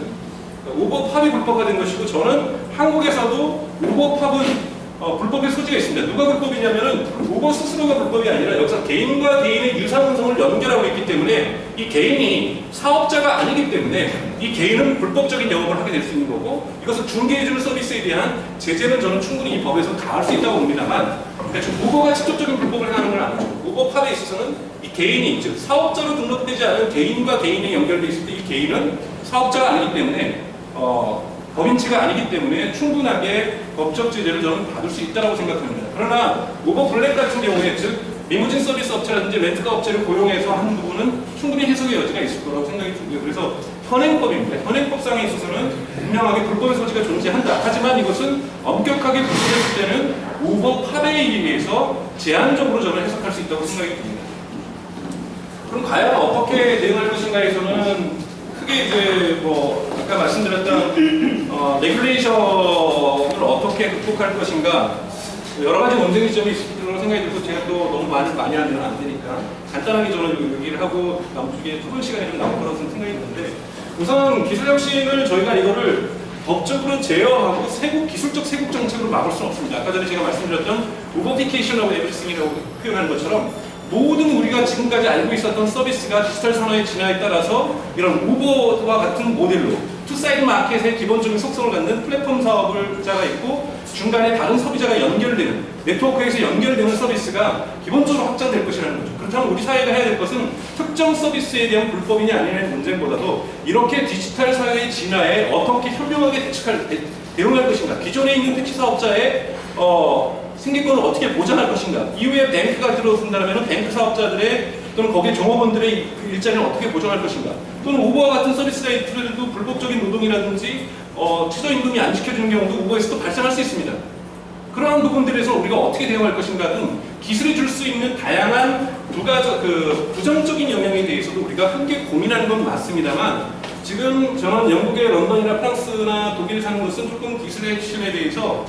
그러니까 우버 팝이 불법화된 것이고, 저는 한국에서도 우버 팝은 불법의 소지가 있습니다. 누가 불법이냐면은 우버 스스로가 불법이 아니라 여기서 개인과 개인의 유상운송을 연결하고 있기 때문에 이 개인이 사업자가 아니기 때문에 이 개인은 불법적인 영업을 하게 될 수 있는 거고, 이것을 중개해주는 서비스에 대한 제재는 저는 충분히 이 법에서 가할 수 있다고 봅니다만, 우버가 직접적인 불법을 하는 건 아니죠. 우버 팝에 있어서는 이 개인이, 즉 사업자로 등록되지 않은 개인과 개인이 연결되어 있을 때 이 개인은 사업자가 아니기 때문에 법인치가 아니기 때문에 충분하게 법적 제재를 저는 받을 수 있다고 생각합니다. 그러나 우버 블랙 같은 경우에, 즉 리무진 서비스 업체라든지 렌트카 업체를 고용해서 하는 부분은 충분히 해석의 여지가 있을 거라고 생각이 들고요. 그래서 현행법입니다. 현행법상에 있어서는 분명하게 불법의 소지가 존재한다. 하지만 이것은 엄격하게 구분했을 때는 우버 팝에 의해서 제한적으로 저는 해석할 수 있다고 생각이 듭니다. 그럼 과연 어떻게 대응할 것인가에서는 크게 이제 뭐 아까 말씀드렸던 레귤레이션을 어떻게 극복할 것인가 여러 가지 논쟁의 점이 있을 거라고 생각이 들고 제가 또 너무 말을 많이 하면 안 되니까 간단하게 저는 얘기를 하고 나중에 토론 시간이 좀 나올 거라고 생각이 드는데 우선 기술혁신을 저희가 이거를 법적으로 제어하고 기술적 세국 정책으로 막을 수는 없습니다. 아까 전에 제가 말씀드렸던 우버피케이션 오브 에브리싱이라고 표현하는 것처럼 모든 우리가 지금까지 알고 있었던 서비스가 디지털 산업의 진화에 따라서 이런 우버와 같은 모델로 투사이드 마켓의 기본적인 속성을 갖는 플랫폼 사업자가 있고 중간에 다른 소비자가 연결되는 네트워크에서 연결되는 서비스가 기본적으로 확장될 것이라는 거죠. 그렇다면 우리 사회가 해야 될 것은 특정 서비스에 대한 불법이냐 아니냐의 논쟁보다도 이렇게 디지털 사회의 진화에 어떻게 현명하게 대응할 것인가, 기존에 있는 택시 사업자의 생계권을 어떻게 보장할 것인가, 이후에 뱅크가 들어선다면 뱅크 사업자들의 또는 거기에 종업원들의 일자리를 어떻게 보장할 것인가, 또는 우버와 같은 서비스가 있더라도 불법적인 노동이라든지 최저임금이 안 지켜지는 경우도 우버에서도 발생할 수 있습니다. 그러한 부분들에서 우리가 어떻게 대응할 것인가 등 기술이 줄 수 있는 다양한 부정적인 영향에 대해서도 우리가 함께 고민하는 건 맞습니다만 지금 저는 영국의 런던이나 프랑스나 독일에 사는 곳은 조금 기술의 핵심에 대해서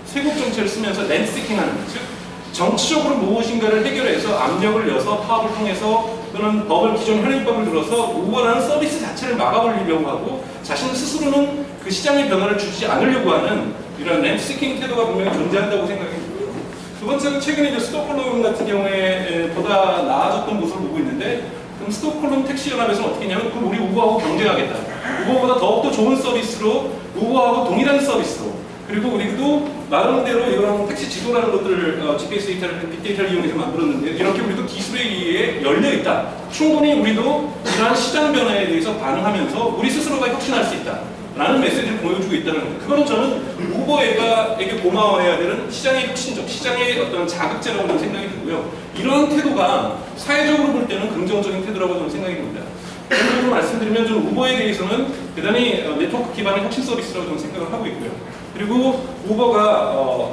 세국 정책을 쓰면서 랜드시킹하는 즉 정치적으로 무엇인가를 해결해서 압력을 넣어서 파업을 통해서 또는 기존 현행법을 들어서 우버라는 서비스 자체를 막아버리려고 하고 자신 스스로는 그 시장의 변화를 주지 않으려고 하는 이런 랜드시킹 태도가 분명히 존재한다고 생각이 들고요. 두 번째는 최근에 이제 스톡홀름 같은 경우에 보다 나아졌던 모습을 보고 있는데 그럼 스톡홀름 택시연합에서는 어떻게 했냐면 그럼 우리 우버하고 경쟁하겠다. 우버보다 더욱더 좋은 서비스로 우버하고 동일한 서비스로 그리고 우리도 나름대로 이런 택시 지도라는 것들을 GPS 데이터를 빅데이터를 이용해서 만들었는데 이렇게 우리도 기술에 의해 열려 있다. 충분히 우리도 이러한 시장 변화에 대해서 반응하면서 우리 스스로가 혁신할 수 있다. 라는 메시지를 보여주고 있다는 거예요. 그거는 저는 우버에게 고마워해야 되는 시장의 혁신적, 시장의 어떤 자극제라고 저는 생각이 들고요. 이러한 태도가 사회적으로 볼 때는 긍정적인 태도라고 저는 생각이 듭니다. 그런 말씀드리면 저는 우버에 대해서는 대단히 네트워크 기반의 혁신 서비스라고 저는 생각을 하고 있고요. 그리고 우버가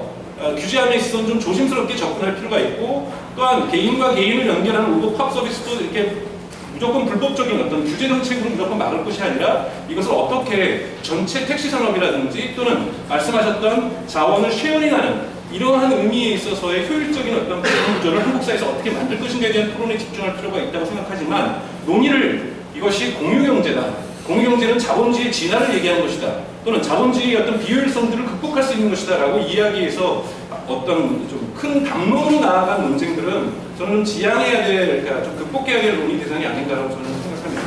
규제함에 있어서는 좀 조심스럽게 접근할 필요가 있고 또한 개인과 개인을 연결하는 우버 팝 서비스도 이렇게 무조건 불법적인 어떤 규제 정책으로 무조건 막을 것이 아니라 이것을 어떻게 전체 택시 산업이라든지 또는 말씀하셨던 자원을 쉐어링하는 이러한 의미에 있어서의 효율적인 어떤 구조를 한국 사회에서 어떻게 만들 것인가에 대한 토론에 집중할 필요가 있다고 생각하지만 논의를 이것이 공유경제다. 공유경제는 자본주의의 진화를 얘기하는 것이다. 또는 자본주의의 어떤 비효율성들을 극복할 수 있는 것이다 라고 이야기해서 어떤 좀 큰 담론으로 나아간 논쟁들은 저는 지양해야 될, 그러니까 좀 극복해야 될 논의 대상이 아닌가라고 저는 생각합니다.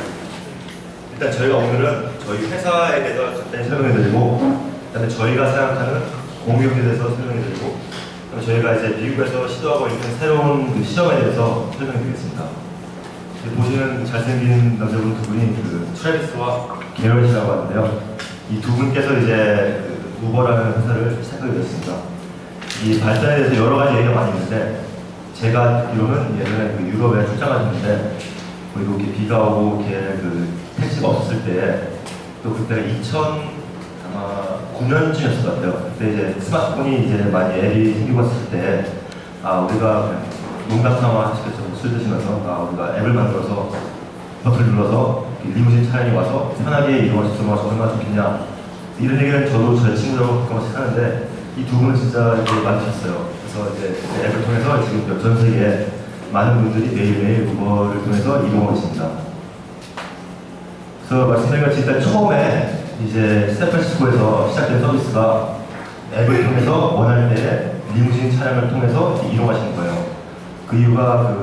일단 저희가 오늘은 저희 회사에 대해서 간단히 설명해드리고 그다음에 저희가 생각하는 공유경제에 대해서 설명해드리고 그다음에 저희가 이제 미국에서 시도하고 있는 새로운 그 시험에 대해서 설명해드리겠습니다. 보시는 잘생긴 남자분 두 분이 트래비스와 게럴이라고 하는데요. 이 두 분께서 이제 우버라는 회사를 시작하게 됐습니다. 이 발전에 대해서 여러 가지 얘기가 많이 있는데 제가 듣기로는 예전에 유럽에 출장 갔는데 그리고 이렇게 비가 오고 이렇게 택시가 없었을 때 또 그때가 2009년쯤이었을 것 같아요. 그때 이제 스마트폰이 이제 많이 앱이 생기고 있을 때 우리가 농담삼아 술 드시면서 우리가 앱을 만들어서 버튼을 눌러서 리무진 차량이 와서 편하게 이동할 수 있어서 얼마나 좋겠냐 이런 얘기는 저도 저희 친구들하고 가끔씩 하는데 이 두 분은 진짜 이렇게 만드셨어요. 그래서 이제 앱을 통해서 지금 전 세계에 많은 분들이 매일매일 우버를 통해서 이동하고 있습니다. 그래서 말씀드린 것처럼 일단 처음에 이제 샌프란시스코에서 시작된 서비스가 앱을 통해서 원할 때 리무진 차량을 통해서 이동하시는 거예요. 그 이유가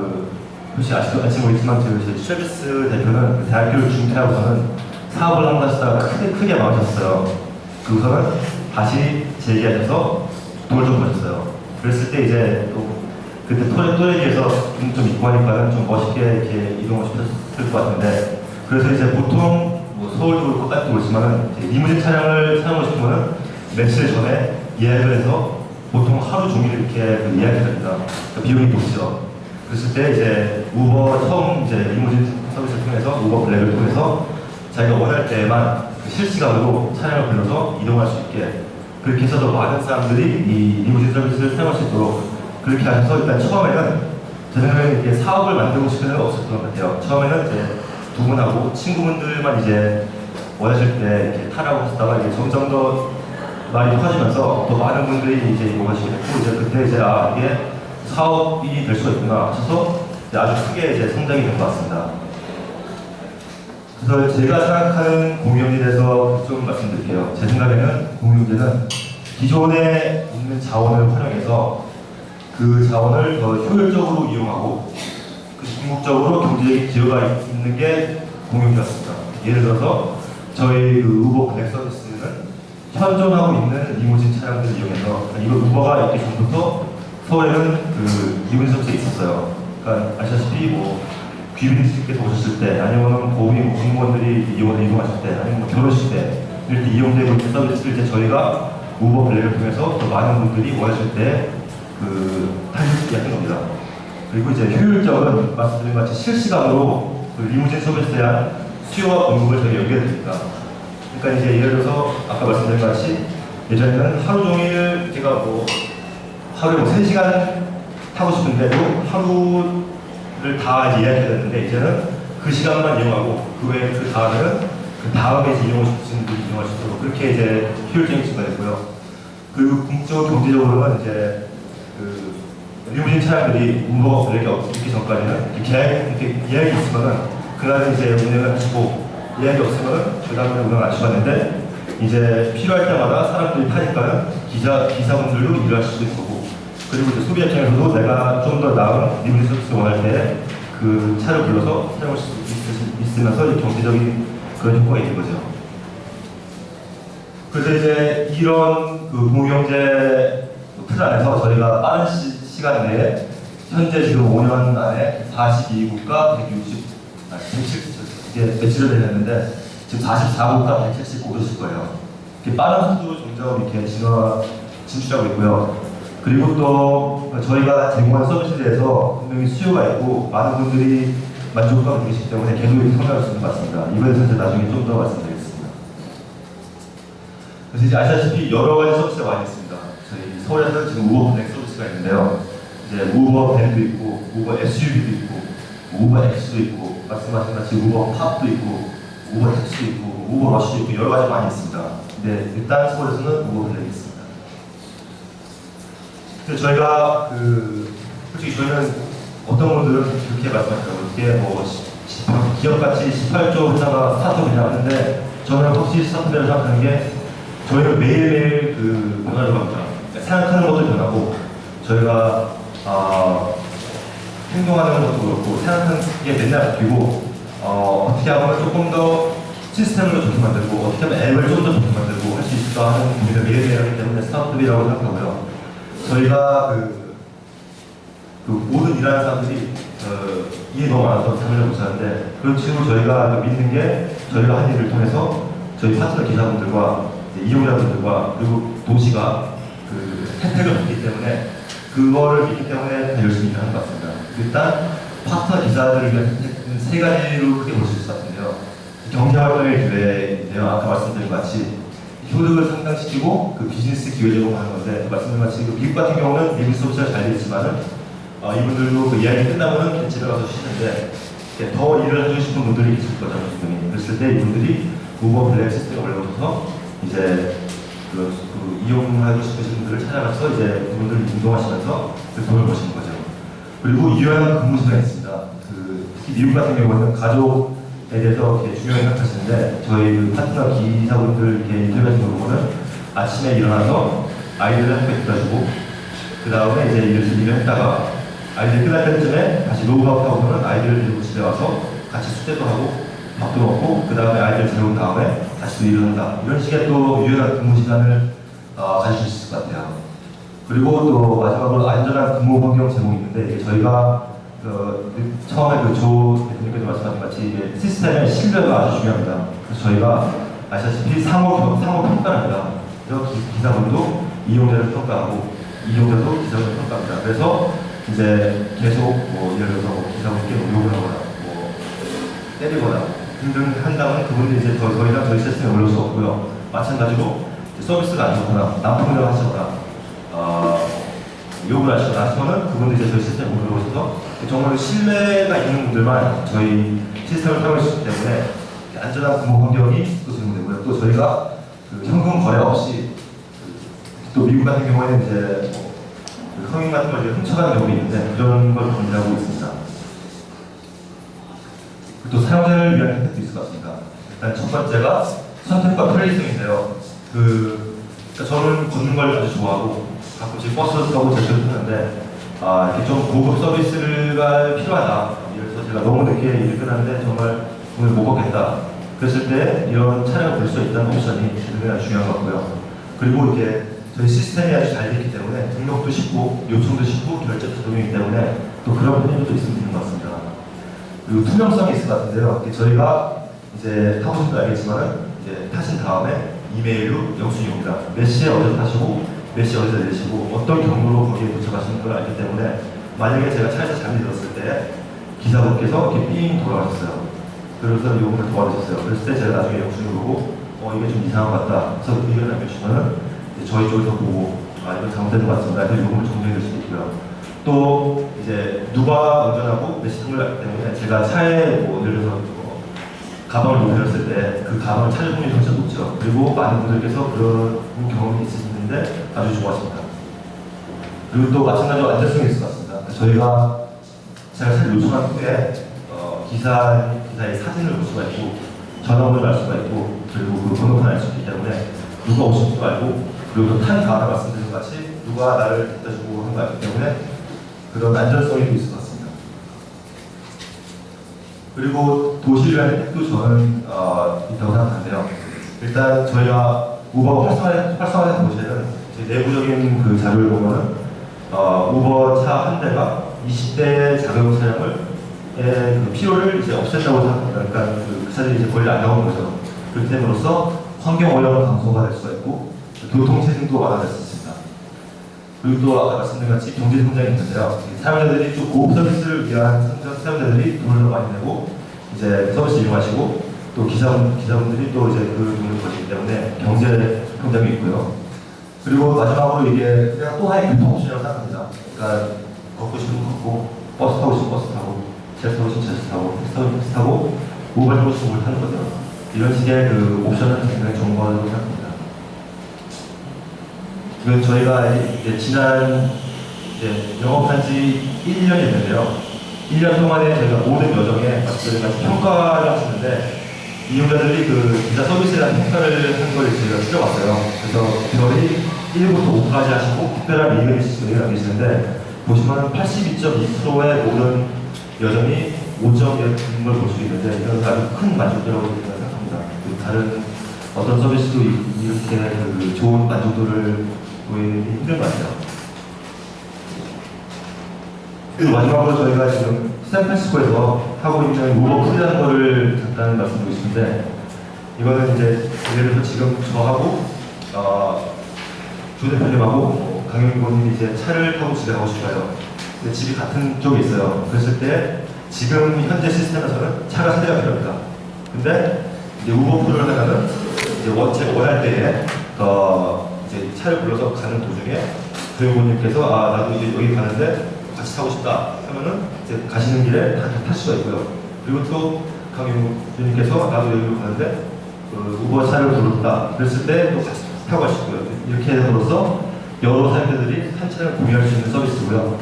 혹시 아시는 모르겠지만 저희 트래비스 대표는 대학교를 중퇴하고서는 사업을 한번 하시다가 크게 망하셨어요. 그래서는 다시 재기하셔서 돈을 좀 버셨어요. 그랬을 때 이제 또 그때 또래 비해서 좀 있고 하니까는 좀 멋있게 이렇게 이동을 싶었을 것 같은데 그래서 이제 보통 서울도 똑같이 오지만은 리무진 차량을 사용하고 싶으면은 며칠 전에 예약을 해서 보통 하루 종일 이렇게 예약이 됩니다. 그러니까 비용이 높죠. 그랬을 때 이제 우버 처음 이제 리무진 서비스를 통해서 우버 블랙을 통해서 자기가 원할 때만 그 실시간으로 차량을 불러서 이동할 수 있게 그렇게 해서 더 많은 사람들이 이 리무진 서비스를 사용할 수 있도록 그렇게 하셔서 일단 처음에는 제 생각에는 이렇게 사업을 만들고 싶은 생각이 없었던 것 같아요. 처음에는 이제 두 분하고 친구분들만 이제 원하실 때 이렇게 타라고 하시다가 이게 점점 더 말이 커지면서 더 많은 분들이 이제 이용하시게 됐고 이제 그때 이제 이게 사업이 될 수가 있구나 하셔서 이제 아주 크게 이제 성장이 된 것 같습니다. 그래서 제가 생각하는 공유경제에 대해서 좀 말씀드릴게요. 제 생각에는 공유경제는 기존에 있는 자원을 활용해서 그 자원을 더 효율적으로 이용하고 그 궁극적으로 경제적인 기여가 있는 게 공유경제였습니다. 예를 들어서 저희 그 우버 블랙 서비스는 현존하고 있는 리무진 차량들을 이용해서 이거 우버가 있기 전부터 서울에는 그 리무진 서비스가 있었어요. 그러니까 아시다시피 뭐 귀빈님께서 오셨을 때 아니면 공무원이 뭐 공무원들이 이용하실 때 아니면 뭐 결혼식 때 이렇게 이용되고 있는 서비스를 이제 저희가 우버 블랙을 통해서 더 많은 분들이 원하실 때 타실 수 있게 하는 겁니다. 그리고 이제 효율적은 말씀드린 것 같이 실시간으로 그 리무진 서비스에 대한 수요와 공급을 저희 연결됩니다. 그러니까 이제 예를 들어서 아까 말씀드린 것 같이 예전에는 하루 종일 제가 뭐 하루에 뭐 3시간 타고 싶은데도 하루를 다 이제 예약해야 되는데 이제는 그 시간만 이용하고 그 외에 그 다음에는 그 다음에 이제 이용하고 싶으신 분이 이용할 수 있도록 그렇게 이제 효율적인 수가 됐고요. 그리고 궁극적으로 경제적으로는 이제 그 리무진 차량들이 우버가 있기 전까지는 이렇게 예약이 있으면은 그날은 이제 운행을 하시고 예약이 없으면은 그 다음에 운행을 안 하셨는데 이제 필요할 때마다 사람들이 타니까는 기사분들도 일을 하실 수 있고 그리고 이제 소비자 입장에서도 내가 좀 더 나은 리무진 서비스를 원할 때 그 차를 불러서 사용할 수 있으면서 경제적인 그런 효과가 있는 거죠. 그래서 이제 이런 그 공유경제 틀 안에서 저희가 빠른 시간 내에 현재 지금 5년 안에 42국가 170 이게 며칠을 되었는데 지금 44국가 179를 거예요. 이렇게 빠른 속도로 점점 이렇게 진출하고 있고요. 그리고 또 저희가 제공하는 서비스에 대해서 분명히 수요가 있고 많은 분들이 만족감을 느끼시기 때문에 계속 이렇게 성장할 수 있는 것 같습니다. 이거에 대해서 나중에 좀 더 말씀드리겠습니다. 그래서 이제 아시다시피 여러 가지 서비스가 많이 있습니다. 저희 서울에서 지금 우버 블랙 서비스가 있는데요. 이제 우버 밴도 있고, 우버 SUV도 있고, 우버 X도 있고, 말씀하신 같이 우버 팝도 있고, 우버 택시도 있고, 우버 러쉬도 있고 여러 가지 많이 있습니다. 근데 일단 서울에서는 우버 블랙이 있습니다. 근데 저희가 솔직히 저희는 어떤 분들은 그렇게 말씀하시더라고요. 이게 뭐 기업같이 18조 회사가 스타트업이냐 하는데 저는 확실히 스타트업이라고 생각하는 게 저희는 매일매일 변화를 합니다. 생각하는 것도 변하고 저희가 행동하는 것도 그렇고 생각하는 게 맨날 바뀌고 어떻게 하면 조금 더 시스템을 좋게 만들고 어떻게 하면 앱을 좀 더 좋게 만들고 할 수 있을까 하는 고민을 매일매일 하기 때문에 스타트업이라고 생각하고요. 저희가 모든 일하는 사람들이 이해 너무 많아서 잠을 못 자는데 그런 식으로 저희가 믿는 게 저희가 한 일을 통해서 저희 파트너 기사분들과 이용자분들과 그리고 도시가 혜택을 받기 때문에 그거를 믿기 때문에 더 열심히 일하는 것 같습니다. 일단 파트너 기사들을 위한 혜택은 세 가지로 크게 볼 수 있을 것 같은데요. 경제활동의 기회인데요. 아까 말씀드린 것 같이 효율을 상당시키고 비즈니스 기회 제공하는 건데 말씀드린 것 같이 미국 같은 경우는 리무진 서비스가 잘 되어 있지만은 이분들도 이야기 끝나면은 집에 가서 쉬는데 더 일을 하고 싶은 분들이 있을 거잖아요. 그랬을 때 이분들이 우버 블랙 시스템에 올라오셔서 이제 이용하고 싶으신 분들을 찾아가서 이제 그분들을 이동하시면서 돈을 버시는 거죠. 그리고 유효한 근무 시간이 있습니다. 특히 미국 같은 경우는 가족에 대해서 중요하게 생각하시는데 저희 파트너 기사분들 인터뷰하신 거 보면은 아침에 일어나서 아이들을 학교에 데려다 주고 그 다음에 이제 일을 했다가 아이들 끝날 때쯤에 다시 로그아웃하고는 아이들을 데리고 집에 와서 같이 숙제도 하고 밥도 먹고 그 다음에 아이들 데려온 다음에 다시 또 일을 한다. 이런 식의 또 유연한 근무 시간을 가질 수 있을 것 같아요. 그리고 또 마지막으로 안전한 근무 환경 제공이 있는데 이게 저희가 처음에 조 대표님께서 말씀하신 같이 시스템의 신뢰가 아주 중요합니다. 그래서 저희가 아시다시피 상호 평가를 합니다. 그래서 기사분도 이용자를 평가하고 이용자도 기사분을 평가합니다. 그래서 이제 계속 뭐 예를 들어서 뭐 기사분께 욕을 하거나 뭐 때리거나 등등 한다면 그분들이 이제 더 이상 저희 시스템에 올릴 수 없고요. 마찬가지로 이제 서비스가 안 좋거나 난폭을 하시거나 욕을 하시거나 하시면은 그분들이 이제 저희 시스템에 올려오셔서 정말 신뢰가 있는 분들만 저희 시스템을 사용할 수 있기 때문에 안전한 근무 환경이 또 제공되고요. 또 저희가 그 현금 거래 없이 또 미국 같은 경우에는 이제 뭐 성인 같은 걸 이제 훔쳐가는 경우도 있는데 그런 걸 권유하고 있습니다. 또 사용자를 위한 혜택도 있을 것 같습니다. 일단 첫 번째가 선택과 편리성인데요. 그러니까 저는 걷는 걸 아주 좋아하고 가끔씩 버스 타고 제주도 타는데 이렇게 좀 고급 서비스가 필요하다. 예를 들어서 제가 너무 늦게 일을 끝났는데 정말 오늘 못 걷겠다. 그랬을 때 이런 차량을 볼 수 있다는 옵션이 굉장히 중요한 것 같고요. 그리고 이게 저희 시스템이 아주 잘 되기 때문에 등록도 쉽고 요청도 쉽고 결제도 적용이기 때문에 또 그런 편의점도 있는 것 같습니다. 그리고 투명성이 있을 것 같은데요. 저희가 이제 타보신 거 알겠지만은 이제 타신 다음에 이메일로 영수증이 옵니다. 몇 시에 어디서 타시고 몇 시에 어디서 내리시고 어떤 경로로 거기에 도착하시는 걸 알기 때문에 만약에 제가 차에서 잠이 들었을 때 기사분께서 이렇게 삥 돌아가셨어요. 그래서 요금을 더 받으셨어요. 그랬을 때 제가 나중에 영수증을 보고 이게 좀 이상한 것 같다. 그래서 의견을 남겨주시면은 저희 쪽에서 보고 이건 잘못된 것 같습니다. 그래서 요금을 정정해 줄 수도 있고요. 또 이제 누가 운전하고 몇 시 승을 하기 때문에 제가 차에 뭐 예를 들어서 가방을 놓고 내렸을 때 그 가방을 찾을 확률이 훨씬 높죠. 그리고 많은 분들께서 그런 경험이 있으시는데 아주 좋았습니다. 그리고 또 마찬가지로 안전성이 있을 것 같습니다. 제가 차를 요청한 후에 기사의 사진을 볼 수가 있고 전화번호를 알 수가 있고 그리고 그 번호판을 알 수 있기 때문에 누가 오실지도 알고 그리고 탄 다음에 말씀드린 것 같이 누가 나를 데려다 주고 하는 거 알기 때문에 그런 안전성이 또 있을 것 같습니다. 그리고 도시를 위한 혜택도 저는 있다고 생각하는데요. 일단 저희가 우버가 활성화된 도시에는 제 내부적인 그 자료를 보면은 우버 차 한 대가 20대 자가용 차량을 그 필요를 이제 없앴다고 생각합니다. 그러니까 그 차들이 이제 거의 안 나오는 거죠. 그렇게 됨으로써 환경 오염 감소가 될 수가 있고 교통 체증도 완화될 수 있습니다. 그리고 또 아까 말씀드린 같이 경제 성장이 있는데요. 사용자들이 좀 고급 서비스를 위한 사용자들이 돈을 더 많이 내고 이제 서비스 이용하시고 또 기사분들이 또 이제 그 돈을 버시기 때문에 경제 성장이 있고요. 그리고 마지막으로 이게 그냥 또 하나의 교통 옵션이라고 생각합니다. 그러니까 걷고 싶으면 걷고 버스 타고 싶으면 버스 타고 jet 타고 싶으면 jet 타고 택시 타고 택시 타고 우버 타고 싶으면 우버 타는 거죠. 이런 식의 그 옵션은 굉장히 좋은 거라고 생각합니다. 이건 저희가 이제 지난 영업한 지 1년이 됐는데요. 1년 동안에 저희가 모든 여정에 저희가 평가를 하시는데 이용자들이 그 기사 서비스에 대한 평가를 한 걸 저희가 추려봤어요. 그래서 별이 1부터 5까지 하시고 특별한 의견을 남기시는데 보시면 82.2%의 모든 여정이 5점인 걸 볼 수 있는데 이건 아주 큰 만족도라고 생각합니다. 다른 어떤 서비스도 이렇게 그 좋은 만족도를 보이기 힘든 것 같아요. 그리고 마지막으로 저희가 지금 샌프란시스코에서 하고 있는 우버 풀이라는 거를 잠깐 말씀드리고 싶은데 이거는 이제 예를 들어서 지금 저하고 조 대표님하고 강영민 의원님이 이제 차를 타고 집에 가고 싶어요. 근데 집이 같은 쪽에 있어요. 그랬을 때 지금 현재 시스템에서는 차가 3대가 필요합니다. 근데 이제 우버 풀을 하려면 이제 제가 원할 때에 이제 차를 불러서 가는 도중에 조 의원님께서 나도 이제 여기 가는데 같이 타고 싶다 하면은 이제 가시는 길에 다 탈 수가 있고요. 그리고 또 강의님께서 나도 여기로 가는데 우버 차를 부른다 그랬을 때 또 같이 타고 갈 수 있고요. 이렇게 해서로써 여러 사용자들이 한 차량을 공유할 수 있는 서비스고요.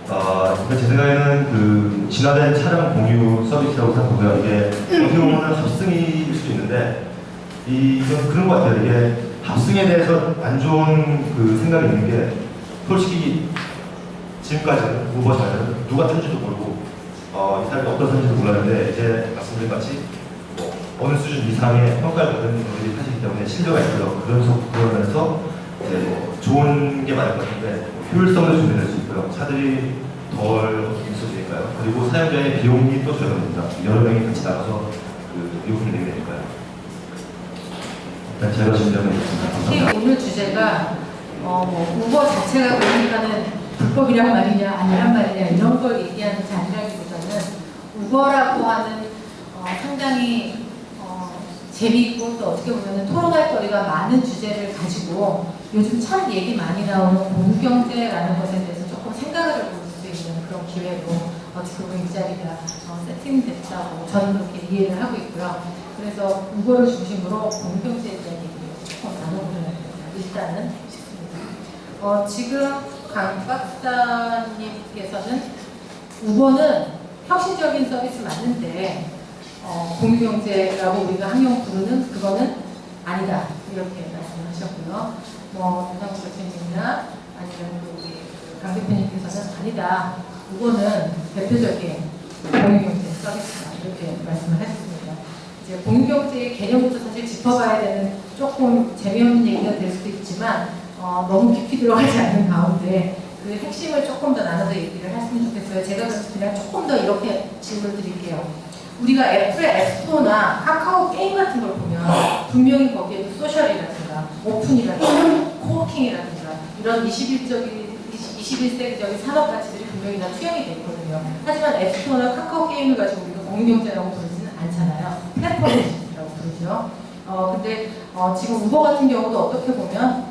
그러니까 제 생각에는 그 진화된 차량 공유 서비스라고 생각하고요. 이게 어떻게 보면 합승일 수도 있는데 이건 그런 것 같아요. 이게 합승에 대해서 안 좋은 그 생각이 있는 게 솔직히 지금까지는 우버 차는 누가 탄지도 모르고 이 사람이 어떤 사람인지도 몰랐는데 이제 말씀드린 같이 어느 수준 이상의 평가를 받은 분들이 타시기 때문에 신뢰가 있고요. 그러면서 이제 좋은 게 많을 것 같은데 효율성도 준비될 수 있고요. 차들이 덜 있어지니까요. 그리고 사용자의 비용이 또 절감됩니다. 여러 명이 같이 나가서 그 요금을 내게 되니까요. 일단 제가 준비하고 있습니다. 특히 오늘 주제가 우버 자체가 그러니까는 불법이란 말이냐 아니란 말이냐 이런 걸 얘기하는 자리라기보다는 우버라고 하는 상당히 재미있고 또 어떻게 보면 토론할 거리가 많은 주제를 가지고 요즘 참 얘기 많이 나오는 공유경제라는 것에 대해서 조금 생각을 해볼 수 있는 그런 기회로 어떻게 보면 이 자리가 세팅됐다고 저는 그렇게 이해를 하고 있고요. 그래서 우버를 중심으로 공유경제에 대한 얘기를 조금 나눠보려고 일단은 싶습니다. 지금 강 박사님께서는 우버는 혁신적인 서비스 맞는데 공유경제라고 우리가 항용 부르는 그거는 아니다 이렇게 말씀하셨고요. 윤상구 대표님이나 아니면 우리 강 대표님께서는 아니다. 이거는 대표적인 공유경제 서비스다 이렇게 말씀을 하셨습니다. 이제 공유경제의 개념부터 사실 짚어봐야 되는 조금 재미없는 얘기가 될 수도 있지만 너무 깊이 들어가지 않는 가운데 그 핵심을 조금 더 나눠서 얘기를 했으면 좋겠어요. 제가 그냥 조금 더 이렇게 질문을 드릴게요. 우리가 애플의 앱스토어나 카카오 게임 같은 걸 보면 분명히 거기에도 소셜이라든가 오픈이라든가 코워킹이라든가 이런 21세기적인 산업 가치들이 분명히 다 투영이 되어 있거든요. 하지만 앱스토어나 카카오 게임을 가지고 우리가 공유경제라고 부르지는 않잖아요. 플랫폼이라고 부르죠. 근데 지금 우버 같은 경우도 어떻게 보면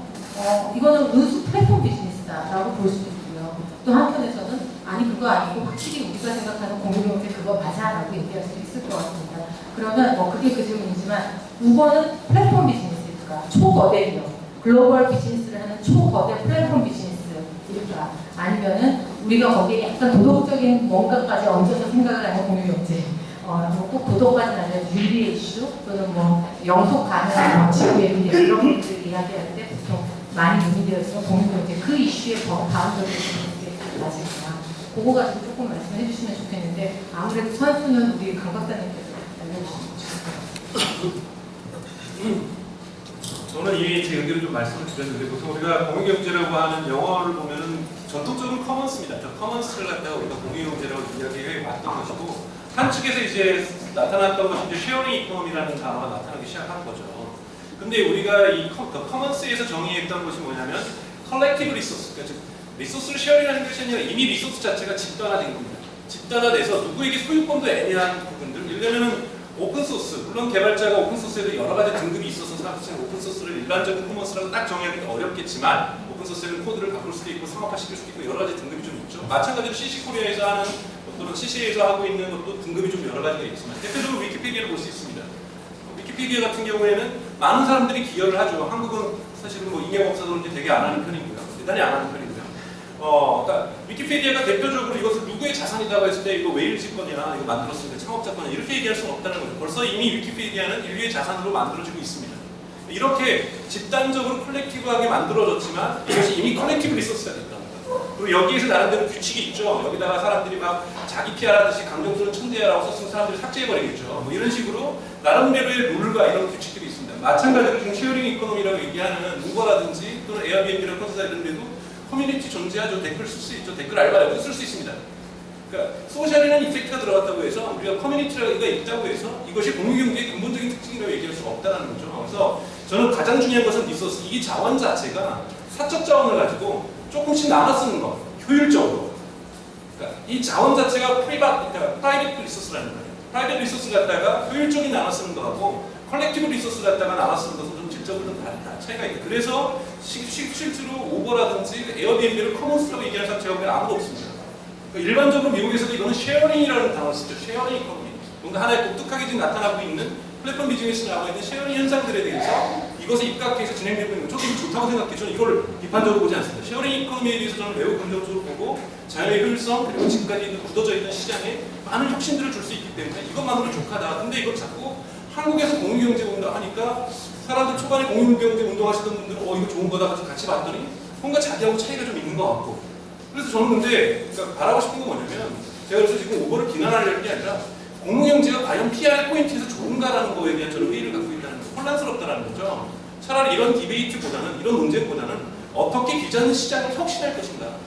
이거는 은수 플랫폼 비즈니스다라고 볼 수도 있고요. 또 한편에서는 아니 그거 아니고 확실히 우리가 생각하는 공유경제 그거 맞아라고 얘기할 수도 있을 것 같습니다. 그러면 그게 그 질문이지만 우버는 플랫폼 비즈니스일까? 초거대 기업, 글로벌 비즈니스를 하는 초거대 플랫폼 비즈니스일까? 아니면은 우리가 거기에 약간 도덕적인 뭔가까지 얹어서 생각을 하는 공유경제, 꼭 도덕까지는 아니라 윤리 이슈 또는 영속 가능한 지구의 미래 이런 것들을 이야기할 때 보통 많이 논의되어 있는 공유경제 그 이슈의 바운더리를 게 맞을까? 그거 가지고 조금 말씀해 주시면 좋겠는데 아무래도 선수는 우리 강 박사님께서 알려주시면 좋겠습니다. 저는 이미 제 의견을 좀 말씀을 드렸는데 보통 우리가 공유경제라고 하는 영어를 보면은 전통적으로 커먼스입니다. 저 커먼스를 갖다가 우리가 공유경제라고 이야기해 왔던 것이고 한측에서 이제 나타났던 것이 이제 쉐어링 이코노미라는 단어가 나타나기 시작한 거죠. 근데 우리가 이 커먼스에서 정의했던 것이 뭐냐면 컬렉티브 리소스, 그러니까 리소스를 쉐어링하는 것이 아니라 이미 리소스 자체가 집단화된 겁니다. 집단화돼서 누구에게 소유권도 애매한 부분들, 예를 들면 오픈소스, 물론 개발자가 오픈소스에도 여러 가지 등급이 있어서 사실 오픈소스를 일반적인 커머스라고 딱 정의하기가 어렵겠지만 오픈소스에는 코드를 바꿀 수도 있고 상업화시킬 수도 있고 여러 가지 등급이 좀 있죠. 마찬가지로 CC코리아에서 하는 또는 CC에서 하고 있는 것도 등급이 좀 여러 가지가 있지만 대표적으로 위키피디아를 볼 수 있습니다. 위키피디아 같은 경우에는 많은 사람들이 기여를 하죠. 한국은 사실은 잉여법사도 되게 안 하는 편이고요. 대단히 안 하는 편이고요. 그러니까 위키피디아가 대표적으로 이것을 누구의 자산이라고 했을 때 이거 웨일즈 거냐, 이거 만들었으니까 창업자 거냐 이렇게 얘기할 수는 없다는 거죠. 벌써 이미 위키피디아는 인류의 자산으로 만들어지고 있습니다. 이렇게 집단적으로 컬렉티브하게 만들어졌지만 이것이 이미 컬렉티브 리소스가 됐다. 그리고 여기에서 나름대로 규칙이 있죠. 여기다가 사람들이 막 자기 피하라듯이 강정수는 천재야라고 썼으면 사람들이 삭제해버리겠죠. 이런 식으로 나름대로의 룰과 이런 규칙들이 있습니다. 마찬가지로 지금 쉐어링 이코노미라고 얘기하는 우버라든지 또는 에어비앤비라는 컨설사 이런 데도 커뮤니티 존재하죠. 댓글 쓸 수 있죠. 댓글 알바라고 쓸 수 있습니다. 그러니까 소셜이라는 이펙트가 들어갔다고 해서 우리가 커뮤니티가 있다고 해서 이것이 공유경제의 근본적인 특징이라고 얘기할 수가 없다는 거죠. 그래서 저는 가장 중요한 것은 리소스, 이 자원 자체가 사적 자원을 가지고 조금씩 나눠 쓰는 것, 효율적으로. 그러니까 이 자원 자체가 프라이빗 리소스라는 거예요. 프라이빗 리소스 갖다가 효율적인 나눠 쓰는 것하고 컬렉티브 리소스 갖다가 나눠 쓰는 것은 좀 질적으로 다르다. 차이가 있다. 그래서 실제로 우버라든지 에어비앤비를 커먼스라고 얘기하는 사람 제가 보기엔 아무도 없습니다. 그러니까 일반적으로 미국에서도 이거는 쉐어링이라는 단어를 쓰죠. 쉐어링 이코노미. 뭔가 하나의 독특하게 지금 나타나고 있는 플랫폼 비즈니스에 나와 있는 쉐어링 현상들에 대해서 이것을 입각해서 진행되고 있는 거. 저도 좋다고 생각해요. 저는 이걸 비판적으로 보지 않습니다. 쉐어링 이코노미에 대해서 저는 매우 긍정적으로 보고 자연의 효율성 그리고 지금까지 굳어져 있는 시장에 많은 혁신들을 줄 수 있기 때문에 이것만으로 족하다. 근데 이걸 자꾸 한국에서 공유경제 운동 하니까 사람들 초반에 공유경제 운동하시던 분들은 이거 좋은 거다 해서 같이 봤더니 뭔가 자기하고 차이가 좀 있는 것 같고 그래서 저는 근데 그러니까 바라고 싶은 건 뭐냐면 제가 그래서 지금 오버를 비난하려는 게 아니라 공유경제가 과연 PR 포인트에서 좋은가라는 거에 대한 저는 회의를 갖고 있다는 거 혼란스럽다는 거죠. 차라리 이런 디베이트보다는 이런 논쟁보다는 어떻게 비전 시장을 혁신할 것인가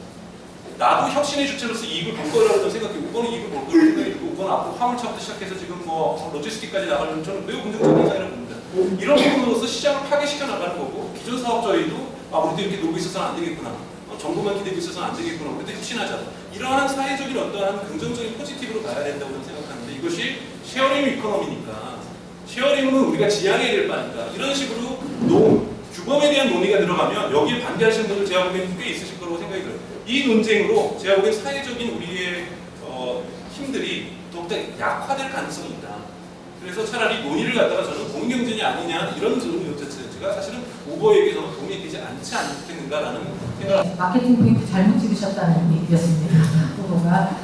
나도 혁신의 주체로서 이익을 볼 거라고 생각해요. 우버는 이익을 볼 거라고 생각이고 우버는 앞으로 화물차부터 시작해서 지금 로지스틱까지 나가려면 저는 매우 긍정적인 현상이라고 봅니다. 이런 부분으로서 시장을 파괴시켜 나가는 거고 기존 사업자에도 우리도 이렇게 놀고 있어서는 안 되겠구나. 정보만 기대고 있어서는 안 되겠구나. 그때 혁신하자. 이러한 사회적인 어떠한 긍정적인 포지티브로 가야 된다고 저는 생각하는데 이것이 쉐어링 이코노미니까 쉐어링은 우리가 지향해야 될 바니까 이런 식으로 규범에 대한 논의가 들어가면 여기에 반대하시는 분들 제가 보기엔 꽤 있으실 거라고 생각이 들어요. 이 논쟁으로 제가 보기엔 사회적인 우리의 힘들이 더욱더 약화될 가능성이 있다. 그래서 차라리 논의를 갖다가 저는 공익경쟁이 아니냐 이런 논의 자체가 사실은 우버에게서는 도움이 되지 않지 않겠는가라는 생각을 네, 마케팅 포인트 잘못 찍으셨다는 얘기였습니다. 후보가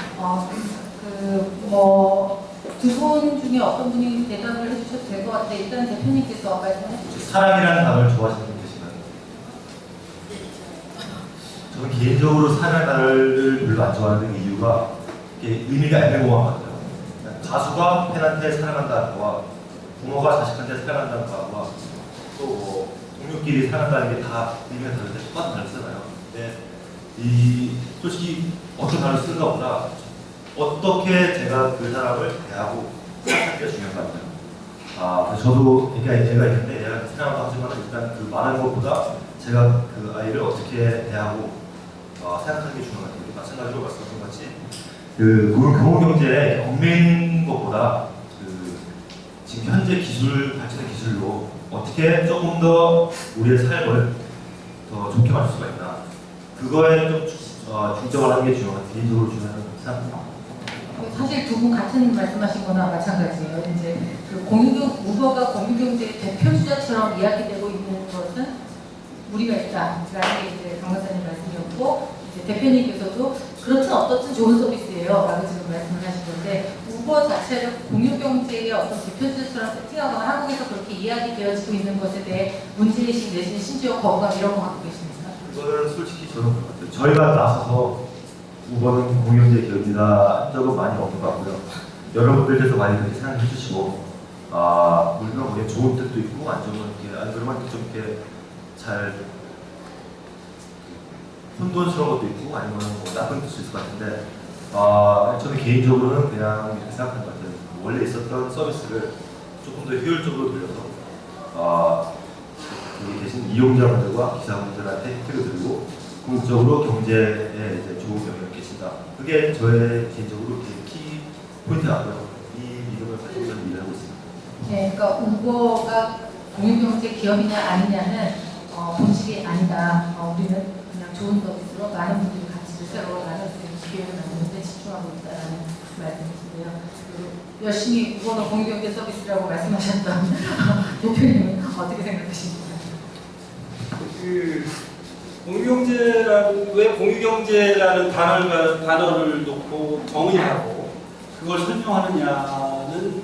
두 분 중에 어떤 분이 대답을 해주셔도 될 것 같아요. 일단 대표님께서 말씀해 주시죠. 사랑이라는 단어를 좋아하시는 분 계시나요? 저는 개인적으로 사랑이라는 단어를 별로 안 좋아하는 이유가 이게 의미가 애매모호한 것 같아요. 가수가 팬한테 사랑한다는 거와 부모가 자식한테 사랑한다는 거와 또 동료끼리 사랑한다는 게 다 의미가 다른데 똑같은 단어를 쓰잖아요. 근데 솔직히 어떤 단어를 쓰는 것보다 어떻게 제가 그 사람을 대하고 생각하는 게 중요한 것 같아요. 그래서 저도 애가 있는데 얘가 사랑한다고 하지만 일단 그 말하는 것보다 제가 그 아이를 어떻게 대하고 생각하는 게 중요한 것 같아요. 마찬가지로 말씀하신 것 같이 그 공유경제에 얽매이는 것보다 지금 현재 발전의 기술로 어떻게 조금 더 우리의 삶을 더 좋게 만들 수가 있나 그거에 좀 중점을 하는 게 개인적으로 중요한 생각합니다. 사실 두 분 같은 말씀하신 거나 마찬가지예요. 이제 우버가 공유경제의 대표 주자처럼 이야기되고 있는 것은 무리가 있다라는 게 이제 강원사님 말씀이었고 이제 대표님께서도 그렇든 어떻든 좋은 서비스예요라고 지금 말씀을 하신 건데 우버 자체를 공유경제의 어떤 대표 주자처럼 세팅하거나 한국에서 그렇게 이야기되어지고 있는 것에 대해 문제의식 내지는 심지어 거부감 이런 거 갖고 계십니까? 그거는 솔직히 저는 그런 것 같아요. 저희가 나서서 우버는 공유경제 기업이다 한 적은 많이 없는 것 같고요. 여러분들께서 많이 그렇게 생각해 주시고 물론 거기에 좋은 뜻도 있고 안 좋은 그러면 좀 이렇게 잘 혼돈스러운 것도 있고 아니면 나쁜 뜻도 있을 것 같은데 저는 개인적으로는 그냥 이렇게 생각하는 것 같아요. 원래 있었던 서비스를 조금 더 효율적으로 돌려서 여기 계신 이용자분들과 기사분들한테 혜택을 드리고 궁극적으로 경제에 이제 좋은 영향을 끼친다. 그게 저의 개인적으로 키 포인트 같고요. 이 믿음을 가지고 저는 일을 하고 있습니다. 네, 그러니까 우버가 공유경제 기업이냐 아니냐는 본질이 아니다. 우리는 그냥 좋은 서비스로 많은 분들이 가치를 새로 나눌 수 있는 기회를 만드는 데 집중하고 있다는 말씀이신데요. 열심히 우버는 공유경제 서비스라고 말씀하셨던 대표님은 어떻게 생각하십니까? 왜 공유경제라는 단어를 놓고 정의하고 그걸 설명하느냐는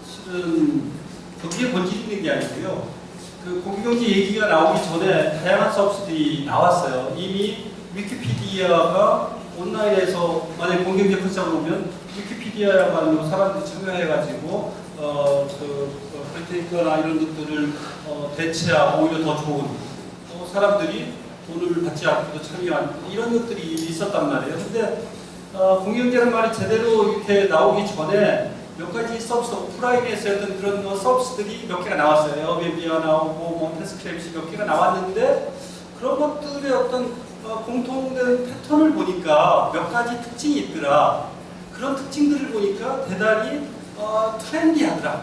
실은 거기에 본질이 있는 게 아니고요. 그 공유경제 얘기가 나오기 전에 다양한 서비스들이 나왔어요. 이미 위키피디아가 온라인에서 만약에 공유경제 컨셉을 보면 위키피디아야말로 사람들이 참여해가지고 브리테이크나 이런 것들을 대체하고 오히려 더 좋은 사람들이 돈을 받지 않고도 참여한 이런 것들이 있었단 말이에요. 근데 공유경제라는 말이 제대로 이렇게 나오기 전에 몇 가지 서비스, 오프라인에서 했던 그런 서비스들이 몇 개가 나왔어요. 에어비앤비가 나오고 테스크랩이 몇 개가 나왔는데 그런 것들의 어떤 공통된 패턴을 보니까 몇 가지 특징이 있더라. 그런 특징들을 보니까 대단히 트렌디하더라.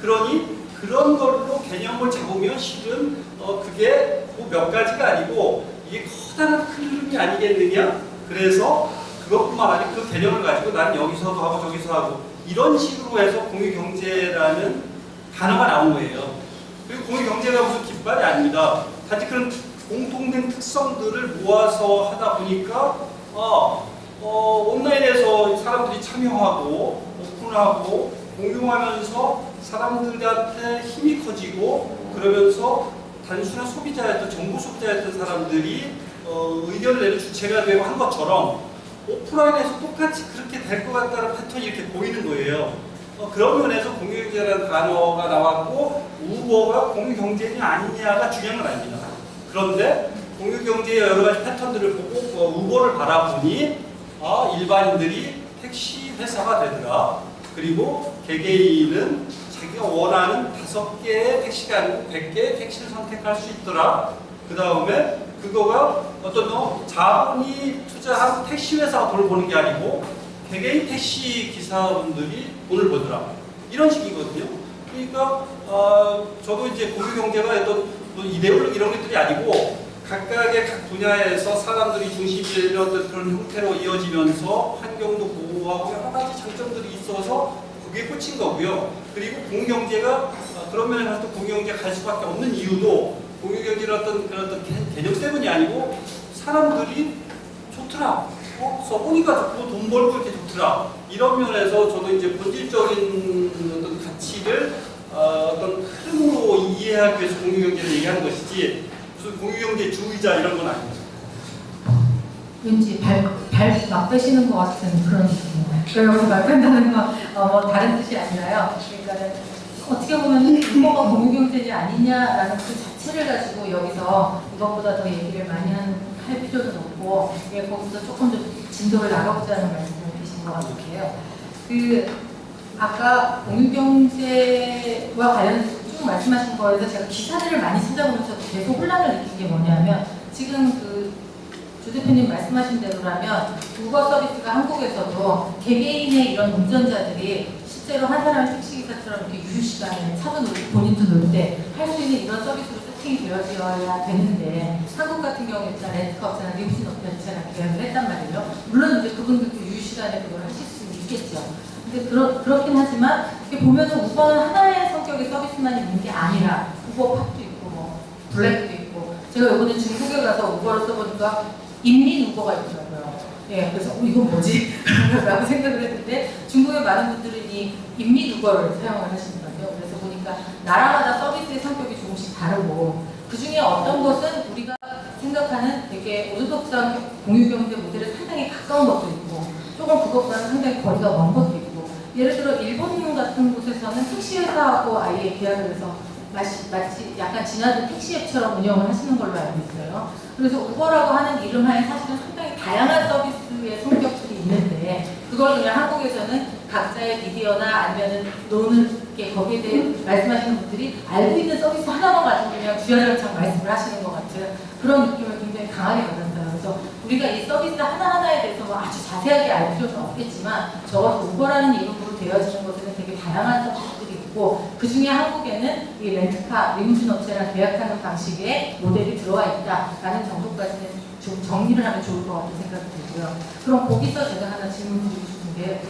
그러니 그런 걸로 개념을 잡으면 실은 그게 뭐 몇 가지가 아니고 이게 커다란 큰 흐름이 아니겠느냐? 그래서 그것뿐만 아니라 그 개념을 가지고 나는 여기서도 하고 저기서 하고 이런 식으로 해서 공유경제라는 단어가 나온 거예요. 그리고 공유경제가 무슨 깃발이 아닙니다. 단지 그런 공통된 특성들을 모아서 하다 보니까 온라인에서 사람들이 참여하고 오픈하고 공유하면서 사람들한테 힘이 커지고 그러면서 단순한 소비자였던 정보 소비자였던 사람들이 의견을 내는 주체가 되고 한 것처럼 오프라인에서 똑같이 그렇게 될 것 같다는 패턴이 이렇게 보이는 거예요. 그런 면에서 공유경제라는 단어가 나왔고 우버가 공유경제냐 아니냐가 중요한 건 아닙니다. 그런데 공유경제의 여러 가지 패턴들을 보고 우버를 바라보니 일반인들이 택시 회사가 되더라. 그리고 개개인은 자기가 원하는 5개의 택시가 아니고 100개의 택시를 선택할 수 있더라. 그 다음에 그거가 어떤 자본이 투자한 택시 회사가 돈을 버는 게 아니고 개개인 택시 기사분들이 돈을 벌더라. 이런 식이거든요. 그러니까 저도 이제 공유 경제가 어떤 뭐 이데올로기 이런 것들이 아니고 각각의 각 분야에서 사람들이 중심이 되는 어떤 그런 형태로 이어지면서 환경도 보호하고 여러 가지 장점들이 있어서 그게 꽂힌 거고요. 그리고 공유 경제가 그런 면에 가서 공유 경제가 갈 수밖에 없는 이유도 공유 경제는 어떤 그런 어떤 개념 때문이 아니고 사람들이 좋더라. 써보니까 좋고 돈 벌고 이렇게 좋더라. 이런 면에서 저도 이제 본질적인 어떤 가치를 어떤 흐름으로 이해하기 위해서 공유경제를 얘기하는 것이지 무슨 공유경제주의자 이런 건 아닙니다. 왠지 막 빼시는 것 같은 그런 느낌이에요. 그래서 말 뺀다는 건 뭐 다른 뜻이 아니라요. 그러니까 어떻게 보면 이거가 공유경제지 아니냐라는 그 자체를 가지고 여기서 이것보다 더 얘기를 많이 할 필요는 없고 거기서 조금 더 진도를 나가보자는 말씀을 주신 것 같아요. 아까 공유경제와 관련해서 쭉 말씀하신 거에서 제가 기사들을 많이 찾아보면서 계속 혼란을 느낀 게 뭐냐면 지금 주 대표님 말씀하신 대로라면 우버 서비스가 한국에서도 개개인의 이런 운전자들이 실제로 한 사람이 택시기사처럼 이렇게 유휴시간에 차도 놀고 본인도 놀 때 할 수 있는 이런 서비스로 세팅이 되어져야 되는데 한국 같은 경우에 일단 렌트카 업체나 리무진 업체랑 계약을 했단 말이에요. 물론 이제 그분들도 유휴시간에 그걸 하실 수 있겠죠. 근데 그렇긴 하지만 이렇게 보면은 우버는 하나의 성격의 서비스만 있는 게 아니라 우버 팝도 있고 뭐 블랙도 있고 제가 이번에 중국에 가서 우버를 써보니까 인민 우버가 있더라고요. 예, 그래서 이건 뭐지? 라고 생각을 했는데 중국의 많은 분들은 이 인민 우버를 사용을 하시더라고요. 그래서 보니까 나라마다 서비스의 성격이 조금씩 다르고 그 중에 어떤 것은 우리가 생각하는 되게 오르독스한 공유경제 모델에 상당히 가까운 것도 있고 조금 그것과는 상당히 거리가 먼 것도 있고 예를 들어 일본 같은 곳에서는 택시회사하고 아예 계약을 해서 마치 약간 진화된 택시앱처럼 운영을 하시는 걸로 알고 있어요. 그래서 우버라고 하는 이름 하에 사실은 상당히 다양한 서비스의 성격들이 있는데 그걸 그냥 한국에서는 각자의 미디어나 아니면은 노는 게 거기에 대해 말씀하시는 분들이 알고 있는 서비스 하나만 가지고 그냥 주야장창 말씀을 하시는 것 같은 그런 느낌을 굉장히 강하게 받았어요. 그래서 우리가 이 서비스 하나하나에 대해서 뭐 아주 자세하게 알 필요는 없겠지만 적어도 우버라는 이름으로 되어지는 것에는 되게 다양한 서비스들이 있고 그 중에 한국에는 이 렌트카, 리무진 업체랑 계약하는 방식의 모델이 들어와 있다라는 정도까지는 좀 정리를 하면 좋을 것 같은 생각이 들고요. 그럼 거기서 제가 하나 질문 드리고 싶은 게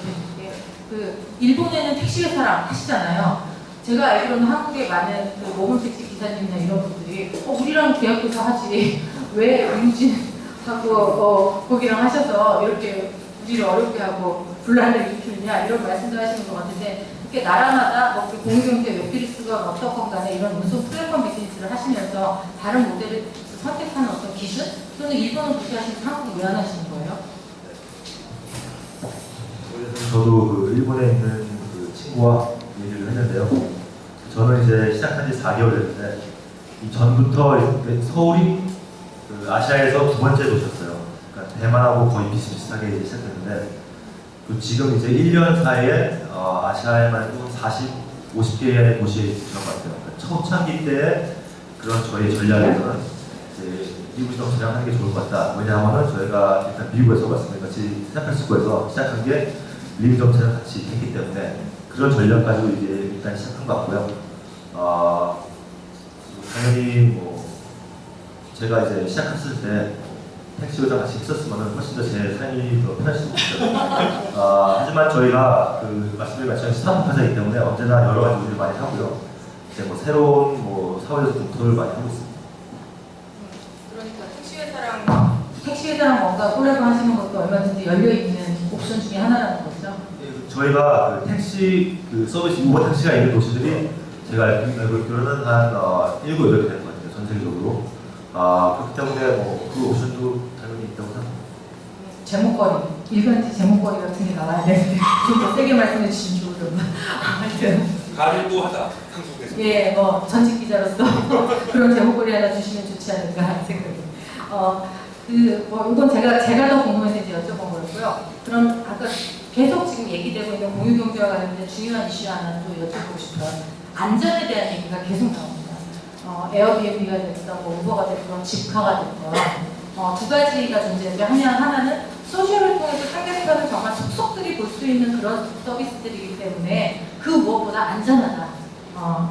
일본에는 택시회사랑 하시잖아요. 제가 알기로는 한국에 많은 모범택시 기사님이나 이런 분들이 우리랑 계약해서 하지 왜 리무진하고 거기랑 하셔서 이렇게 우리를 어렵게 하고 분란을 일으키느냐 이런 말씀도 하시는 것 같은데 이렇게 나라마다 뭐 공유경제 웹필리스가 어떻건 간에 이런 운송 플랫폼 비즈니스를 하시면서 다른 모델을 선택하는 어떤 기준? 또는 일본은 그렇게 하시면서 한국은 왜 안 하시는 거예요? 저도 그 일본에 있는 그 친구와 얘기를 했는데요. 저는 이제 시작한 지 4개월 됐는데 이 전부터 서울이 그 아시아에서 두 번째 도시였어요. 그러니까 대만하고 거의 비슷비슷하게 이제 시작했는데 그 지금 이제 1년 사이에 아시아에만 해도 50개의 도시에 들어간 것 같아요. 그러니까 초창기 때 그런 저희 전략에서는 이제 미국 정치랑 하는 게 좋을 것 같다. 왜냐하면 저희가 일단 미국에서 왔으니까 샌프란시스코에서 시작한 게 미국 정치랑 같이 했기 때문에 그런 전략 가지고 이제 일단 시작한 것 같고요. 당연히 뭐 제가 이제 시작했을 때 택시회사 같이 있었으면 훨씬 더 제 삶이 더 편할 수도 있죠. 하지만 저희가 그 말씀드린 것처럼 스타트업 회사이기 때문에 언제나 여러 가지 일을 많이 하고요. 이제 뭐 새로운 뭐 사회에서 검토를 많이 하고 있습니다. 그러니까 택시회사랑 뭔가 콜라보 하시는 것도 얼마든지 열려 있는 옵션 중에 하나라는 거죠. 저희가 그 택시 그 서비스 우버 택시가 있는 도시들이 제가 알고 있기로는 한 7, 8개 되는 것 같아요. 전 세계적으로. 그렇기 때문에 뭐 그 옵션도 당연히 있다고 생각합니다. 제목거리, 일반지 제목거리 같은 게 나와야 되는데 좀 더 세게 말씀해 주시면 좋으려나. 하여튼 가능도하다 한국에서. 예, 뭐 전직 기자로서 그런 제목거리 하나 주시면 좋지 않을까 하는 생각이. 뭐 이건 제가 더 궁금해서 이제 여쭤본 거였고요. 그럼 아까 계속 지금 얘기되고 있는 공유경제와 관련된 중요한 이슈 하나 또 여쭤보고 싶어요. 안전에 대한 얘기가 계속 나옵니다. 에어비앤비가 됐던 뭐 우버가 됐던 집카가 됐던 두 가지가 존재하죠. 하나는 소셜을 통해서 상대편을 정말 속속들이 볼 수 있는 그런 서비스들이기 때문에 그 무엇보다 안전하다.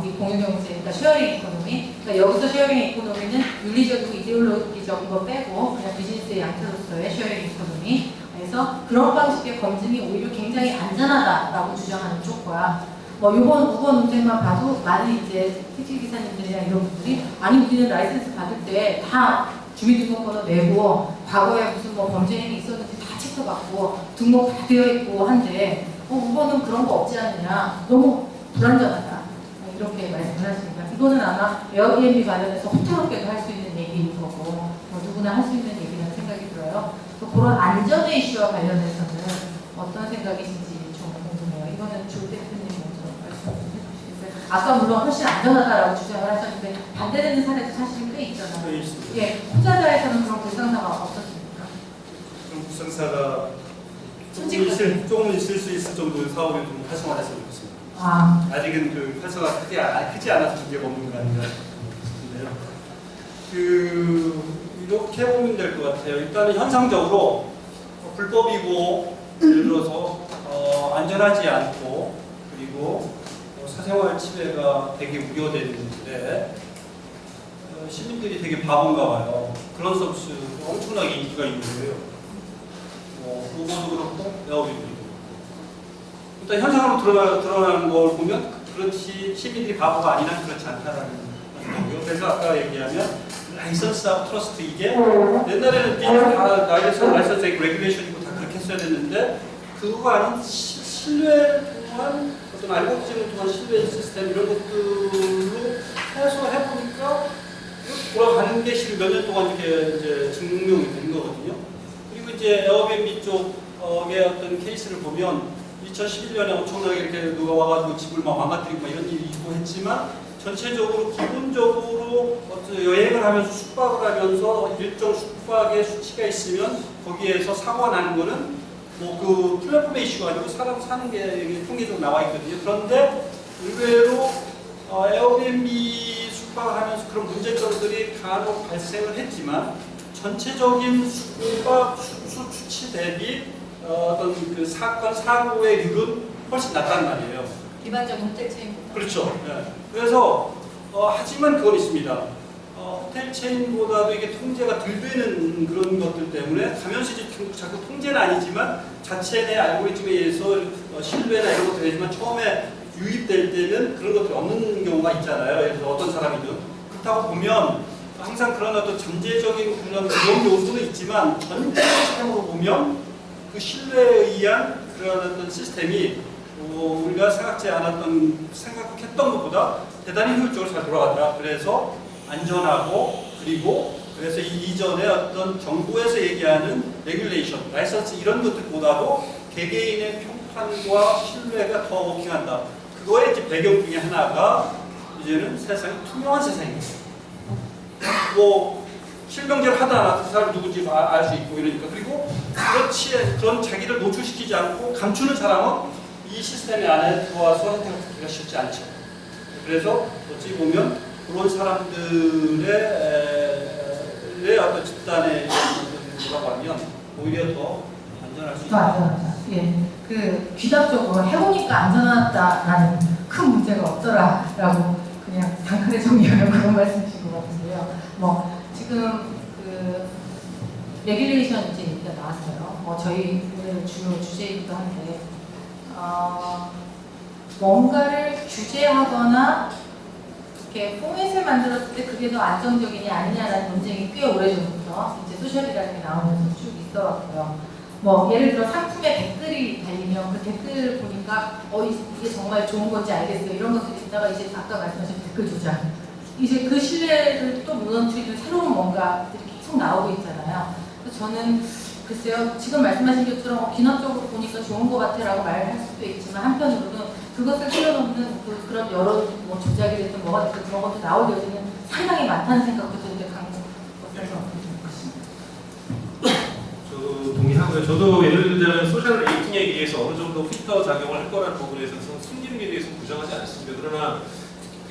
이 공유경제, 그러니까 쉐어링 이코노미. 그러니까 여기서 쉐어링 이코노미는 윤리적이고 이데올로기적인 거 빼고 그냥 비즈니스의 양태로서의 쉐어링 이코노미. 그래서 그런 방식의 검증이 오히려 굉장히 안전하다라고 주장하는 쪽과 이번 우버 논쟁만 봐도 많은 이제 택시 기사님들이나 이런 분들이 아니 우리는 라이센스 받을 때 다 주민등록번호 내고 과거에 무슨 뭐 범죄 행위 있었는지 다 체크받고 등록 다 되어 있고 한데 우버는 그런 거 없지 않느냐, 너무 불안전하다 이렇게 말씀을 하시니까 이거는 아마 에어비앤비 관련해서 호텔업계도 할 수 있는 얘기인 거고 누구나 할 수 있는 얘기라는 생각이 들어요. 그런 안전의 이슈와 관련해서는 어떤 생각이신지 좀 궁금해요. 이거는 조 대표님 먼저 말씀 좀 해주시겠어요? 아까 물론 훨씬 안전하다라고 주장을 하셨는데 반대되는 사례도 사실 꽤 있잖아요. 네, 있습니다. 예, 투자자에서는 그런 불상사가 없었습니까? 좀 불상사가 솔직하게. 조금 있을 수 있을 정도의 사업을 좀 활성화했으면 좋겠습니다. 아직은 그 활성화 크지 않아서 문제가 없는 거 아닌가 싶은데요. 이렇게 보면 될 것 같아요. 일단은 현상적으로 불법이고 예를 들어서 안전하지 않고 그리고 사생활 침해가 되게 우려되는데 시민들이 되게 바본가 봐요. 그런 서비스 엄청나게 인기가 있는 거예요. 우버도 그렇고 에어비앤비도 그렇고. 일단 현상으로 드러나는 걸 보면 그렇지 시민들이 바보가 아니라 그렇지 않다라는 거고요. 그래서 아까 얘기하면 라이선스하고 트러스트 이게 옛날에는 다 라이선스 레귤레이션이고 다 그렇게 했어야 됐는데 그거가 아닌 신뢰 또한 어떤 알고리즘을 통한 신뢰 시스템 이런 것들로 해서 해보니까 돌아가는 게 실은 몇 년 동안 이렇게 이제 증명이 된 거거든요. 그리고 이제 에어비앤비 쪽의 어떤 케이스를 보면 2011년에 엄청나게 이렇게 누가 와가지고 집을 막 망가뜨리고 막 이런 일이 있고 했지만 전체적으로 기본적으로 여행을 하면서 숙박을 하면서 일정 숙박의 수치가 있으면 거기에서 사고가 나는 거는 뭐 그 플랫폼의 이슈가 아니고 사람 사는 게 통계적으로 나와 있거든요. 그런데 의외로 에어비앤비 숙박을 하면서 그런 문제점들이 간혹 발생을 했지만 전체적인 숙박 수치 대비 어떤 그 사건 사고의 률은 훨씬 낮단 말이에요. 일반적인 호텔 체인보다. 그렇죠. 네. 그래서 하지만 그건 있습니다. 호텔 체인보다도 이게 통제가 덜 되는 그런 것들 때문에 가면서 이제 자꾸 통제는 아니지만 자체 내 알고리즘에 의해서 신뢰나 이런 것도 되지만 처음에 유입될 때는 그런 것들이 없는 경우가 있잖아요. 그래서 어떤 사람이든 그렇다고 보면 항상 그런 어떤 전제적인 그런 위험 요소는 있지만 전체 시스템으로 보면 그 신뢰에 의한 그런 어떤 시스템이 우리가 생각했던 것보다 대단히 효율적으로 잘 돌아가더라. 그래서 안전하고 그리고 그래서 이전에 어떤 정부에서 얘기하는 레귤레이션, 라이선스 이런 것들보다도 개개인의 평판과 신뢰가 더 워킹한다. 그거의 이제 배경 중에 하나가 이제는 세상이 투명한 세상입니다. 뭐 실명제를 하다 안 하다 그 사람이 누군지 알 수 있고 이러니까 그리고 그런 자기를 노출시키지 않고 감추는 사람은 이 시스템 안에 들어와서 혜택을 쉽지 않죠. 그래서 어찌 보면 그런 사람들의 어떤 집단에 들어가면 오히려 더 안전할 수 더 있다. 안전하다. 예. 그 귀답적으로 해보니까 안전하다라는 큰 문제가 없더라라고 그냥 단칼에 정리하면 그런 말씀이신 것 같은데요. 뭐 지금 그 레귤레이션 이제 얘기가 나왔어요. 저희 오늘 주요 주제이기도 한데 뭔가를 규제하거나 이렇게 포맷을 만들었을 때 그게 더 안정적이냐 아니냐라는 논쟁이 꽤 오래전부터 이제 소셜이라는 게 나오면서 쭉 있어왔고요. 뭐 예를 들어 상품에 댓글이 달리면 그 댓글 보니까 이게 정말 좋은 건지 알겠어요. 이런 것들이 있다가 이제 아까 말씀하신 댓글 조작. 이제 그 신뢰를 또 무너뜨리는 새로운 뭔가들이 계속 나오고 있잖아요. 그래서 저는 글쎄요, 지금 말씀하신 것처럼 기능적으로 보니까 좋은 것 같아라고 말할 수도 있지만 한편으로는 그것을 뛰어넘는 그런 여러 뭐 조작이 됐든 뭐가 됐든 그런 것도 나올 여지는 상당히 많다는 생각도 드는데 강국 어떠세요? 저도 동의하고요. 저도 예를 들자면 소셜 레이팅에 의해서 어느 정도 필터 작용을 할 거라는 부분에 있어서 숨기는 게 대해서 부정하지 않습니다. 그러나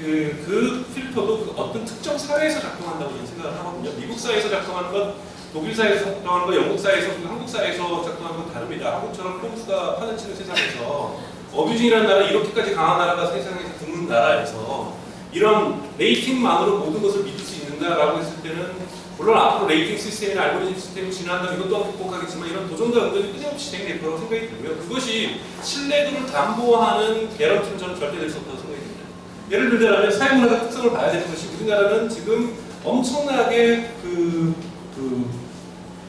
그 필터도 그 어떤 특정 사회에서 작동한다고 저는 생각을 하거든요. 미국 사회에서 작동하는 것, 독일 사회에서 작동하는 것, 영국 사회에서, 그리고 한국 사회에서 작동하는 건 다릅니다. 한국처럼 꼼수가 파헤치는 세상에서 어뷰징이라는 나라, 이렇게까지 강한 나라가 세상에서 드문 나라에서 이런 레이팅만으로 모든 것을 믿을 수 있는가라고 했을 때는 물론 앞으로 레이팅 시스템이나 알고리즘 시스템이 진화한다면 이것 또한 극복하겠지만 이런 도전과 응전이 끊임없이 진행될 거라고 생각이 들고요. 그것이 신뢰도를 담보하는 개런티는 저는 절대 될 수 없다고 생각이 듭니다. 예를 들자면 사회문화적 특성을 봐야 되는 것이 우리나라는 지금 엄청나게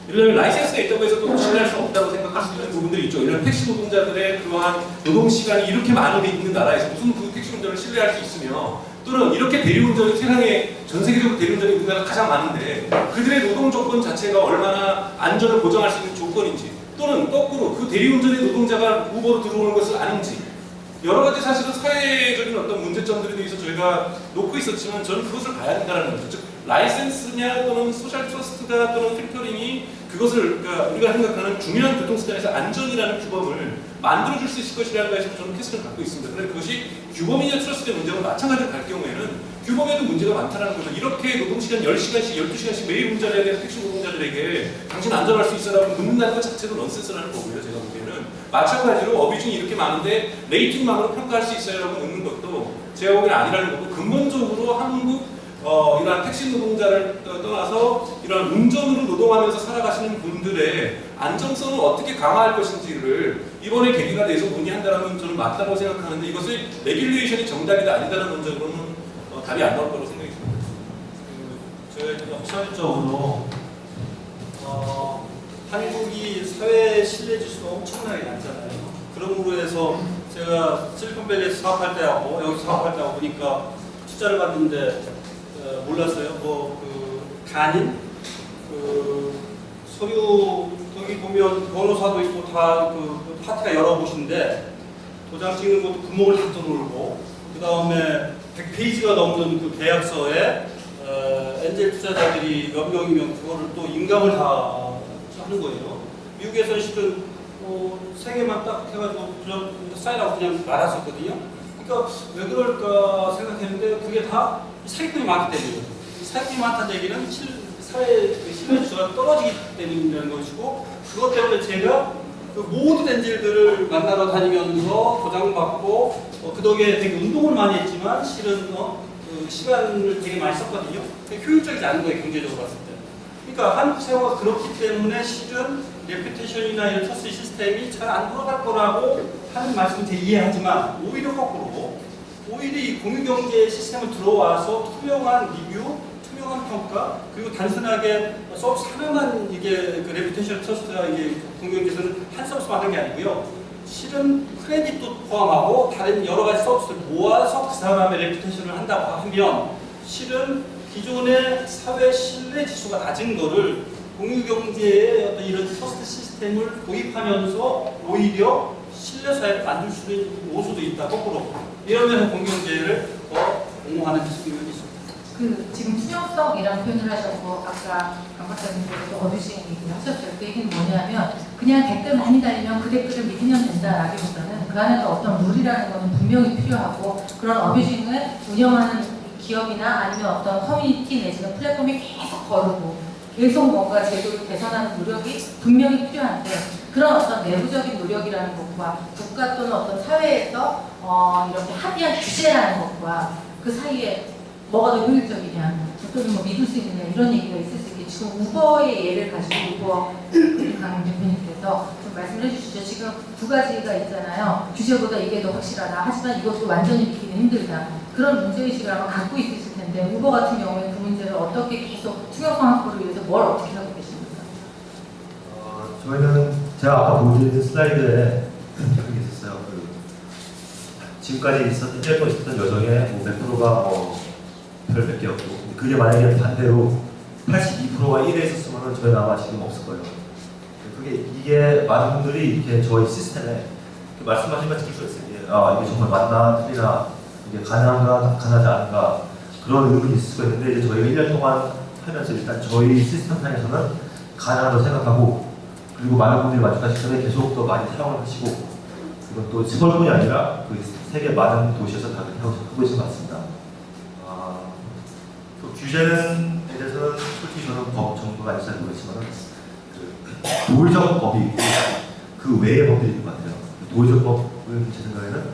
예를 들면 라이센스가 있다고 해서 또 신뢰할 수 없다고 생각할 수 있는 부분들이 있죠. 예를 들면 택시 노동자들의 그러한 노동시간이 이렇게 많이 있는 나라에서 무슨 그 택시 운전을 신뢰할 수 있으며 또는 이렇게 대리운전이 세상에 전 세계적으로 대리운전이 우리나라가 가장 많은데 그들의 노동 조건 자체가 얼마나 안전을 보장할 수 있는 조건인지 또는 거꾸로 그 대리운전의 노동자가 우버로 들어오는 것은 아닌지 여러 가지 사실은 사회적인 어떤 문제점들에 대해서 저희가 놓고 있었지만 저는 그것을 봐야 된다는 거죠. 즉 라이센스냐 또는 소셜 트러스트가 또는 필터링이 그것을 그러니까 우리가 생각하는 중요한 교통수단에서 안전이라는 규범을 만들어줄 수 있을 것이라는 것에서 저는 캐스를 갖고 있습니다. 그런데 그것이 규범이냐 트러스트의 문제가 마찬가지로 갈 경우에는 규범에도 문제가 많다는 거죠. 이렇게 노동시간 10시간씩, 12시간씩 매일 운전해야 되는 택시 노동자들에게 당신 안전할 수 있어라고 묻는다는 것 자체도 넌센스라는 거고요. 제가 보기에는. 마찬가지로 어뷰징이 이렇게 많은데 레이팅만으로 평가할 수 있어요라고 묻는 것도 제가 보기에는 아니라는 거고 근본적으로 한국 이러한 택시 노동자를 떠나서 이런 운전으로 노동하면서 살아가시는 분들의 안정성을 어떻게 강화할 것인지를 이번에 계기가 돼서 논의한다면 저는 맞다고 생각하는데 이것을 레귤레이션이 정답이다 아니다라는 논적으로는 답이 안 나올 거라고 생각이 듭니다. 저희 역사적으로 한국이 사회 신뢰 지수가 엄청나게 낮잖아요. 그러므로 해서 제가 실리콘밸리에서 사업할 때하고 여기 사업할 때하고 보니까 투자를 받는데 몰랐어요. 간인 서류 거기 보면 변호사도 있고 다 파티가 여러 곳인데 도장 찍는 것도 구멍을 다 뚫고 그 다음에 100페이지가 넘는 그 계약서에 엔젤 투자자들이 몇 명이면 그거를 또 인감을 다 하는 거예요. 미국에서는 실은 3개만 딱 해가지고 사인하고 그냥 말았었거든요. 그러니까 왜 그럴까 생각했는데 그게 다 사기꾼이 많기 때문이에요. 사기꾼이 많다는 얘기는 사회 신뢰지수가 떨어지기 때문이라는 것이고 그것 때문에 제가 그 모든 엔젤들을 만나러 다니면서 도장받고 그 덕에 되게 운동을 많이 했지만 실은 그 시간을 되게 많이 썼거든요. 효율적이지 않은 거예요, 경제적으로 봤을 때. 그러니까 한국 사회가 그렇기 때문에 실은 레퓨테이션이나 이런 트러스트 시스템이 잘 안 돌아갈 거라고 하는 말씀을 제가 이해하지만 오히려 거꾸로 오히려 이 공유경제 시스템을 들어와서 투명한 리뷰, 투명한 평가 그리고 단순하게 서비스 하나만 이게 그 레퓨테이션 트러스트가 이게 공유경제에서는 한 서비스만 하는 게 아니고요. 실은 크레딧도 포함하고 다른 여러 가지 서비스를 모아서 그 사람의 레퓨테이션을 한다고 하면 실은 기존의 사회 신뢰 지수가 낮은 거를 공유경제의 어떤 이런 트러스트 시스템을 도입하면서 오히려 신뢰 사회를 만들 수 있는 요소도 있다. 거꾸로 이러면 공유경제를 더 옹호하는 측면이 있습니다. 지금 투명성이라는 표현을 하셨고 아까 강 박사님께서도 어뷰징 얘기를 하셨어요. 그 얘기는 뭐냐면 그냥 댓글 많이 달리면 그 댓글을 믿으면 된다라기보다는 그 안에 어떤 룰이라는 것은 분명히 필요하고 그런 어뷰징을 운영하는 기업이나 아니면 어떤 커뮤니티 내지는 플랫폼이 계속 거르고 계속 뭔가 제도를 개선하는 노력이 분명히 필요한데 그런 어떤 내부적인 노력이라는 것과 국가 또는 어떤 사회에서 이렇게 합의한 규제라는 것과 그 사이에 뭐가 더 효율적이냐 또는 뭐 믿을 수 있느냐 이런 얘기가 있을 수 있겠죠. 지금 우버의 예를 가지고 우버 강 대표님께서 좀 말씀을 해주시죠. 지금 두 가지가 있잖아요. 규제보다 이게 더 확실하다. 하지만 이것도 완전히 믿기는 힘들다. 그런 문제의식을 아마 갖고 있으실 텐데 우버 같은 경우에 그 문제를 어떻게 계속 투명성 확보를 위해서 뭘 어떻게 하고 계십니까? 저희는 제가 아까 보여드린 슬라이드에 그게 있었어요. 지금까지 있었던 여정의 100%가 별 몇 개 없고 그게 만약에 반대로 82%가 1에 있었으면 저희는 아마 지금 없을 거예요. 이게 많은 분들이 이렇게 저희 시스템에 말씀하시면 느낄 수 있어요. 이게 정말 맞나 틀리나 이게 가능한가 가능하지 않은가 그런 의문이 있을 수가 있는데 이제 저희가 1년 동안 하면서 일단 저희 시스템 상에서는 가능하다고 생각하고 그리고 많은 분들이 만족하시기 때문에 계속 더 많이 사용을 하시고 그리고 또 서울뿐이 아니라 그 세계 많은 도시에서 다 그렇게 하고 계신 것 같습니다. 규제는 대해서는 솔직히 저는 법 정도가 아닌지 잘 모르겠지만 그 도의적 법이 있고 그 외의 법들이 있는 것 같아요. 도의적 법은 제 생각에는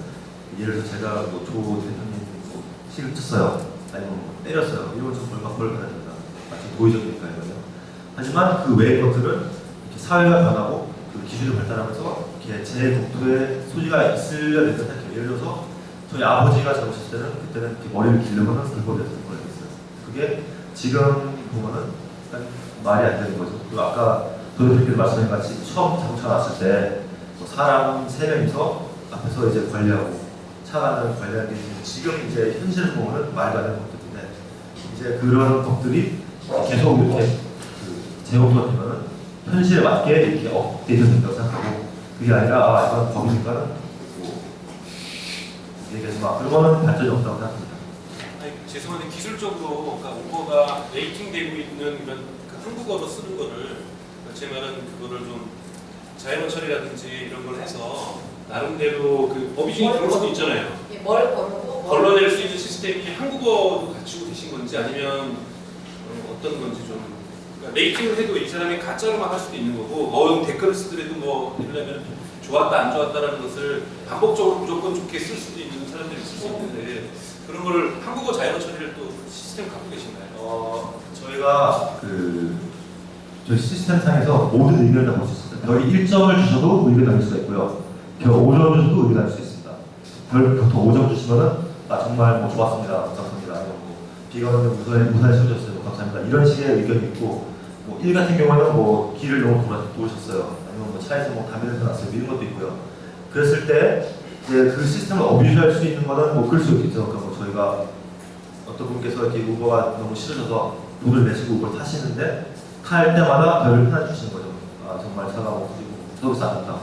예를 들어서 제가 뭐 조 대표님 뭐 시를 쳤어요. 아니면 뭐 때렸어요. 이런 좀 벌 받아야 된다. 마치 도의적이니까요. 하지만 그 외의 것들은 이렇게 사회가 변하고 그 기술이 발달하면서 이렇게 제 독도의 소지가 있으려 된다 생각해요. 예를 들어서 저희 아버지가 잘못했을 때는 그때는 이렇게 머리를 기르거나 불법이었던 거였어요. 그게 지금 보면은 약간 말이 안 되는 거죠. 그리고 아까 도대표님께서 말씀하신 같이 처음 자동차 났을 때 뭐 사람 3명이서 앞에서 이제 관리하고 차량을 관리하는 게 지금 이제 현실을 보면은 말도 안 되는 것들인데 이제 그런 것들이 계속 이렇게 그 제목도 되면은 현실에 맞게 이렇게 업데이트 된다고 생각하고 그게 아니라 아 이건 법이니까는 뭐 얘기해서 막 그러면은 발전이 없다고 생각합니다. 아니, 죄송한데 기술적으로 그러니까 우버가 레이팅되고 있는 이런 그 한국어로 쓰는 거를 제 말은 그거를 좀 자연어 처리라든지 이런 걸 해서 나름대로 그 법이 중에 그럴 수도 있잖아요. 예, 뭘 걸고 걸러낼 수 있는 시스템이 한국어도 갖추고 계신 건지 아니면 어떤 건지 좀 그러니까 레이팅을 해도 이 사람이 가짜로만 할 수도 있는 거고 댓글을 쓰더라도 뭐 이러려면 좋았다 안 좋았다라는 것을 반복적으로 무조건 좋게 쓸 수도 있는 사람들이 있을 수 있는데 그런 걸 한국어 자연어 처리를 또 시스템 갖고 계신가요? 저희가 그 저희 시스템상에서 모든 의견을 다 볼 수 있습니다. 별이 1점을 주셔도 의견 남길 수가 있고요. 별 5점 주셔도 의견 남길 수 있습니다. 별부터 5점 주시면은 아 정말 뭐 좋았습니다. 감사합니다. 아니면 뭐 비가 오는데 무사히 씌워줬어요. 뭐 감사합니다. 이런 식의 의견이 있고 뭐 1 같은 경우는 뭐 길을 너무 도우셨어요. 아니면 뭐 차에서 뭐 담배 냄새 났어요. 이런 것도 있고요. 그랬을 때 이제 그 시스템을 어뷰즈할 수 있는 거는 뭐 그럴 수 있겠죠. 그러니까 뭐 저희가 어떤 분께서 이렇게 우버가 너무 싫으셔서 돈을 내시고 우버를 타시는데 탈 때마다 별을 하나 주시는 거죠. 아 정말 차가워 그리고 서비스 안 좋다.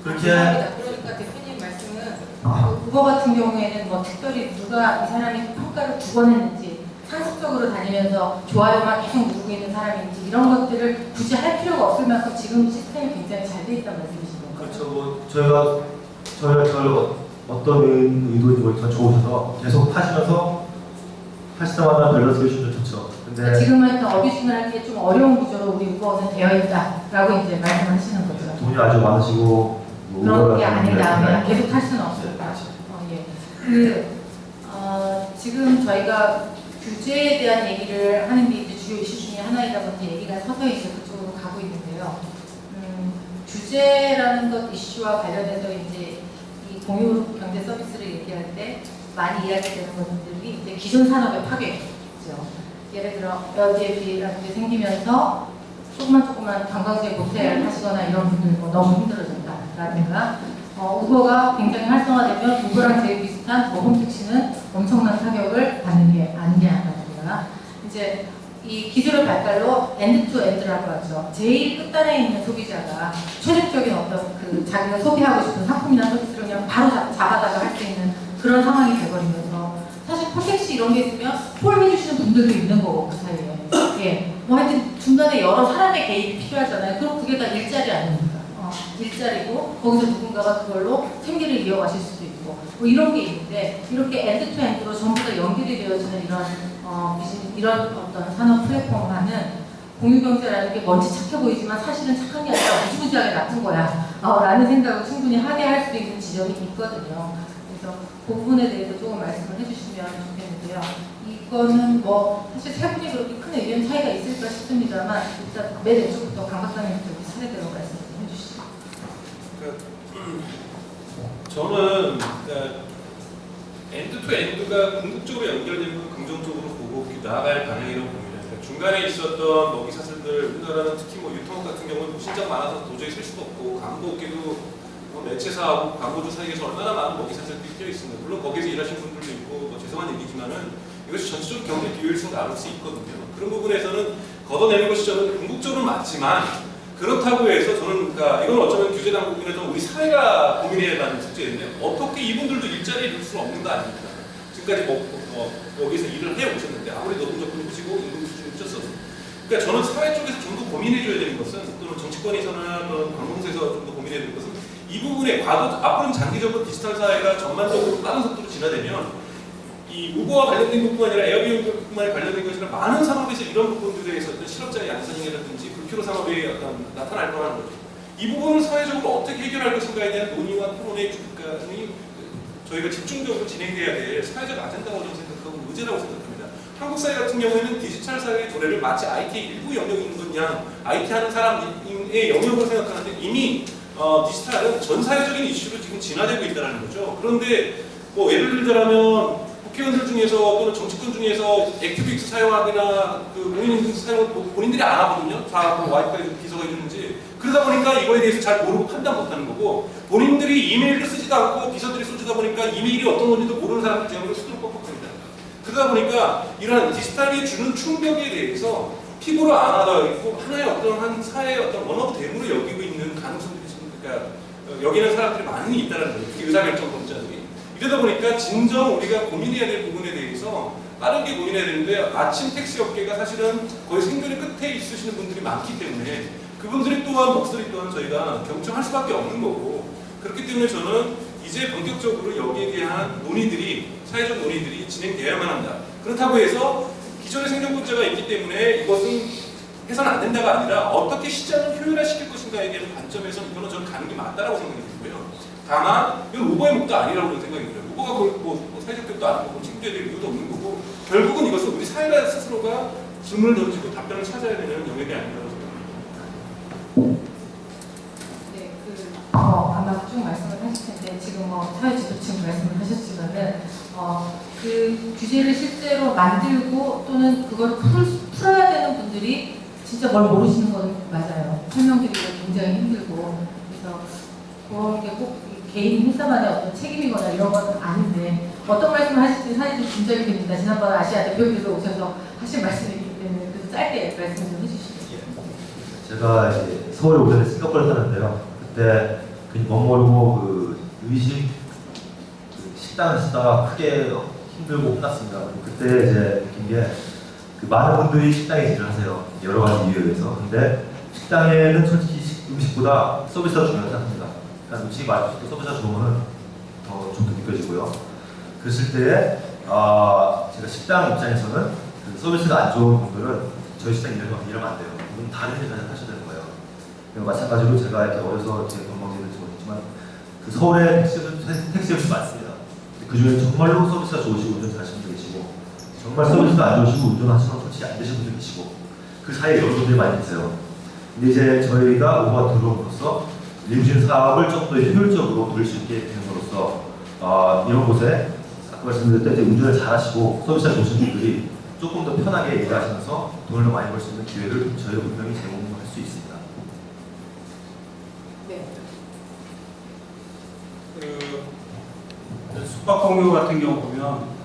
그렇게 죄송합니다. 그러니까 대표님 말씀은 우버 같은 경우에는 뭐 특별히 누가 이 사람이 평가를 2번 했는지 상습적으로 다니면서 좋아요만 계속 누르고 있는 사람인지 이런 것들을 굳이 할 필요가 없을 만큼 지금 시스템이 굉장히 잘 돼 있다는 말씀이신 건가요? 그렇죠. 뭐 저희가 어떤 의도인지 모르겠지만 좋으셔서 계속 타시면서 하시다마다 별로 쓰시면 좋죠. 근데 지금은 어뷰징을 하기에 좀 어려운 구조로 우리 우버는 되어 있다라고 이제 말씀하시는 거죠. 돈이 아주 많으시고 뭐 그런 게 우버가 아니라면 네. 계속 탈 수는 없을까. 예. 지금 저희가 규제에 대한 얘기를 하는 게 이제 주요 이슈 중에 하나이다 보니 얘기가 서서히 이제 그쪽으로 가고 있는데요. 규제라는 것 이슈와 관련해서 이제 이 공유 경제 서비스를 얘기할 때 많이 이야기되는 것들이 이제 기존 산업의 파괴죠. 예를 들어 에어비앤비라는 게 생기면서 조그만 관광지에 모텔 하시거나 이런 분들 뭐 너무 힘들어진다라든가 우버가 굉장히 활성화되면 우버랑 제일 비슷한 홈택시는 엄청난 타격을 받는 게 아니냐라든가 이제 이 기술의 발달로 엔드투엔드라고 하죠. 제일 끝단에 있는 소비자가 최종적인 어떤 그 자기가 소비하고 싶은 상품이나 서비스를 그냥 바로 잡아다가 할 수 있는 그런 상황이 돼버리면서 사실 폴택시 이런 게 있으면 폴 해주시는 분들도 있는 거고 그 사이에 예, 뭐 하여튼 중간에 여러 사람의 개입이 필요하잖아요. 그럼 그게 다 일자리 아닙니까? 일자리고 거기서 누군가가 그걸로 생계를 이어가실 수도 있고 뭐 이런 게 있는데 이렇게 엔드투엔드로 전부 다 연결이 되어지는 이런 어떤 산업 플랫폼화는 공유경제라는 게 뭔지 착해 보이지만 사실은 착한 게 아니라 무지무지하게 나쁜 거야 라는 생각을 충분히 하게 할 수 있는 지점이 있거든요. 그래서 그 부분에 대해서 조금 말씀을 해주시면 좋겠는데요. 이거는 뭐 사실 세 분이 그렇게 큰 의견 차이가 있을까 싶습니다만 일단 맨 왼쪽부터 강 박사님 좀 차례대로 말씀 좀 해주시죠. 저는 엔드 투 엔드가 궁극적으로 연결되는 걸 긍정적으로 보고 나아갈 방향이라고 봅니다. 중간에 있었던 먹이사슬들, 우리나라는 특히 뭐 유통업 같은 경우는 신장 많아서 도저히 셀 수도 없고 광고 업계도 뭐 매체사하고 광고주 사이에서 얼마나 많은 먹이사슬들이 끼어 있습니다. 물론 거기서 일하시는 분들도 있고 뭐 죄송한 얘기지만은 이것이 전체적으로 경제 비효율성을 나눌 수 있거든요. 그런 부분에서는 걷어내는 것이 저는 궁극적으로는 맞지만 그렇다고 해서 저는 그러니까 이건 어쩌면 규제 당국이나 우리 사회가 고민해야 하는 숙제인데 어떻게 이분들도 일자리에 둘 수는 없는 거 아닙니까? 지금까지 여기서 일을 해 오셨는데 아무리 노동 조건이 보시고 임금 수준이 붙였어도 그러니까 저는 사회 쪽에서 좀 더 고민해줘야 되는 것은 또는 정치권에서나 또는 방송사에서 좀 더 고민해야 되는 것은 이 부분에 앞으로는 장기적으로 디지털 사회가 전반적으로 빠른 속도로 진화되면 이 이 우버와 관련된 것뿐만 아니라 에어비앤비뿐만 관련된 것이 아니라 많은 산업에서 이런 부분들에 대해서 어떤 실업자의 양산이라든지 불필요 산업에 어떤 나타날 거라는 거죠. 이 부분을 사회적으로 어떻게 해결할 것인가에 대한 논의와 토론의 주간이 저희가 집중적으로 진행돼야 될 사회적 아젠다라고 저는 생각하고 의제라고 생각합니다. 한국 사회 같은 경우에는 디지털 사회의 도래를 마치 IT의 일부 영역이 있는 것냥 IT 하는 사람의 영역으로 생각하는데 이미 디지털은 전 사회적인 이슈로 지금 진화되고 있다는 거죠. 그런데 뭐 예를 들자면 국회의원들 중에서 또는 정치권 중에서 액티브엑스 사용하거나 그 공인인증서 사용을 본인들이 안 하거든요. 다 뭐 와이파이 비서가 해주는지. 그러다 보니까 이거에 대해서 잘 모르고 판단 못하는 거고 본인들이 이메일을 쓰지도 않고 비서들이 써주다 보니까 이메일이 어떤 건지도 모르는 사람들 제목을 수두룩 뻑뻑합니다. 그러다 보니까 이러한 디지털이 주는 충격에 대해서 피부로 안 하다 있고 하나의 어떤 한 사회의 어떤 원어브 대물을 여기고 있는 가능성들이 지금 그러니까 여기는 사람들이 많이 있다는 거예요. 특히 의사결정권자들이. 이러다 보니까 진정 우리가 고민해야 될 부분에 대해서 빠르게 고민해야 되는데 마침 택시 업계가 사실은 거의 생존의 끝에 있으시는 분들이 많기 때문에 그분들이 또한 목소리 또한 저희가 경청할 수밖에 없는 거고 그렇기 때문에 저는 이제 본격적으로 여기에 대한 논의들이 사회적 논의들이 진행되어야만 한다. 그렇다고 해서 기존의 생존권자가 있기 때문에 이것은 해서는 안 된다가 아니라 어떻게 시장을 효율화시킬 것인가에 대한 관점에서 이거는 저는 가는 게 맞다라고 생각이 들고요. 다만 이건 우버의 몫도 아니라고 저는 생각이 들어요. 우버가 뭐 사회적 격도 안 하고 책임져야 될 이유도 없는 거고 결국은 이것은 우리 사회가 스스로가 질문을 던지고 답변을 찾아야 되는 영역이 아니라고 생각합니다. 네, 아마 쭉 말씀을 하실 텐데 지금 사회지도층 말씀을 하셨지만은 그 규제를 실제로 만들고 또는 그걸 풀어야 되는 분들이 진짜 뭘 모르시는 건 맞아요. 설명드리기가 굉장히 힘들고 그래서 그게 꼭 개인 회사만의 어떤 책임이거나 이런 건 아닌데 어떤 말씀을 하실지 사실 좀 짐작이 됩니다. 지난번 아시아 대표님께서 오셔서 하신 말씀이기 때문에 그래서 짧게 말씀 좀 해주시죠. 제가 이제 서울에 오전에 싱가포르에 사는데요. 그때 못 모르고 그 의식 식당을 쓰다가 크게 힘들고 혼났습니다. 그때 이제 느낀 게 그 많은 분들이 식당에 일을 하세요. 여러 가지 이유에 의해서. 근데 식당에는 솔직히 음식보다 서비스가 중요하지 않습니다. 그러니까 음식이 맛있고 서비스가 좋으면 더 좋게 느껴지고요. 그랬을 때에 제가 식당 입장에서는 그 서비스가 안 좋은 분들은 저희 식당 일하면 안 돼요. 그럼 다른 일 하셔야 되는 거예요. 마찬가지로 제가 이렇게 어려서 제 건방지는 모르겠지만 그 서울에 택시업이 많습니다. 그 중에 정말로 서비스가 좋으시고 운전 잘하시는 분들 계시고 정말 서비스가 안 좋으시고 운전하시면 솔직히 안 되시는 분들 계시고 그 사이에 여러 분들이 많이 계세요. 근데 이제 저희가 우버가 들어옴으로써 리무진 사업을 좀 더 효율적으로 돌릴 수 있게 되는 것으로서 이런 곳에 아까 말씀드렸던 이제 운전을 잘하시고 서비스가 좋으신 분들이 조금 더 편하게 일하시면서 돈을 더 많이 벌 수 있는 기회를 저희가 분명히 제공할 수 있습니다. 네. 그 숙박공유 같은 경우 보면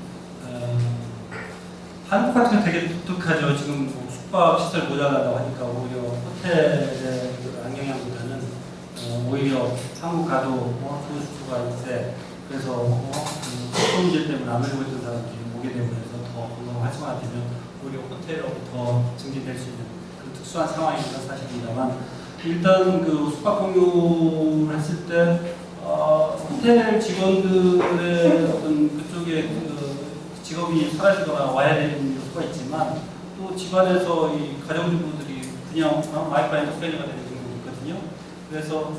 한국 같은 게 되게 독특하죠. 지금 뭐 숙박 시설 모자라다고 하니까 오히려 호텔의 안경량보다는 오히려 한국 가도 좋은 숙소가 있대. 그래서 숙소 문제 때문에 안 오려고 했던 사람들이 오게 되고 해서 더 관광 활성화 되면 오히려 호텔로부터 증진될 수 있는 그런 특수한 상황인 건 사실입니다만 일단 그 숙박 공유를 했을 때 호텔 직원들의 어떤 그쪽에 직업이 사라지거나 와야 되는 요소가 있지만 또 집안에서 이 가정주부들이 그냥 와이파이 인터페어가 되는 경우도 있거든요. 그래서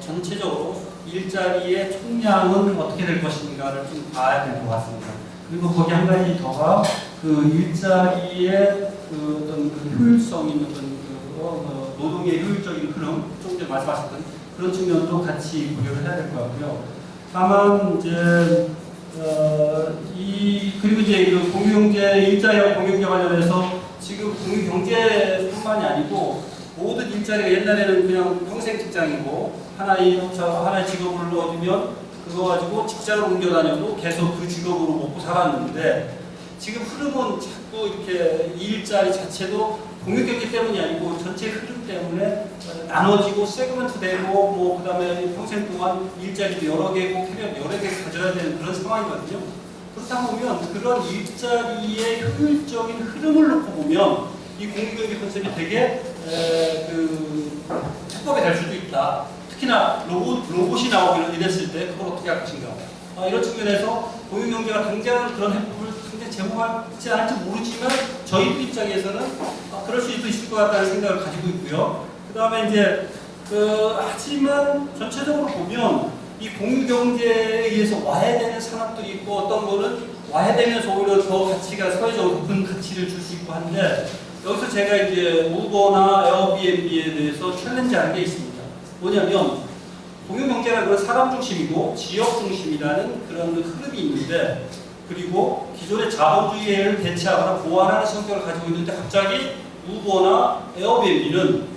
전체적으로 일자리의 총량은 어떻게 될 것인가를 좀 봐야 될 것 같습니다. 그리고 거기 한 가지 더가 그 일자리의 그 어떤 그 효율성 있는 노동의 효율적인 흐름, 조금 전에 말씀하셨던 그런 측면도 같이 고려를 해야 될 것 같고요. 다만 이제 그리고 이제 그 공유경제 일자리와 공유경제 관련해서 지금 공유경제뿐만이 아니고 모든 일자리가 옛날에는 그냥 평생 직장이고 하나의 직업을 얻으면 그거 가지고 직장을 옮겨 다녀도 계속 그 직업으로 먹고 살았는데 지금 흐름은 자꾸 이렇게 이 일자리 자체도 공유경제 때문이 아니고 전체 흐름 때문에 나눠지고 세그먼트 되고 뭐 그다음에 평생 동안 일자리도 여러 개고 캐리어 여러 개 가져야 되는 그런 상황이거든요. 그렇다 보면 그런 일자리의 효율적인 흐름을 놓고 보면 이 공유경제 컨셉이 되게 해법이 될 수도 있다. 특히나 로봇이 나오고 이랬을 때 그걸 어떻게 할 것인가. 이런 측면에서 공유경제가 당장 그런 해법을 당장 제공하지 않을지 모르지만 저희 입장에서는 그럴 수도 있을 것 같다는 생각을 가지고 있고요. 그 다음에 이제 하지만 전체적으로 보면 이 공유경제에 의해서 와야 되는 산업들이 있고 어떤 거는 와야 되면서 오히려 더 가치가 사회적으로 높은 가치를 줄 수 있고 한데 여기서 제가 이제 우버나 에어비앤비에 대해서 챌린지하는 게 있습니다. 뭐냐면 공유경제라는 건 사람 중심이고 지역 중심이라는 그런 흐름이 있는데 그리고 기존의 자본주의를 대체하거나 보완하는 성격을 가지고 있는데 갑자기 우버나 에어비앤비는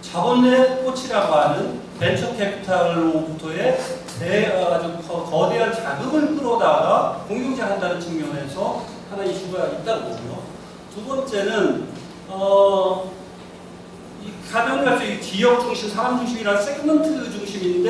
자본의 꽃이라고 하는 벤처 캐피탈로부터의 아주 거대한 자금을 끌어다가 공유경제한다는 측면에서 하나 이슈가 있다고 보고요. 두 번째는 이 가변할 수 이 지역 중심, 사람 중심이라는 세그먼트 중심인데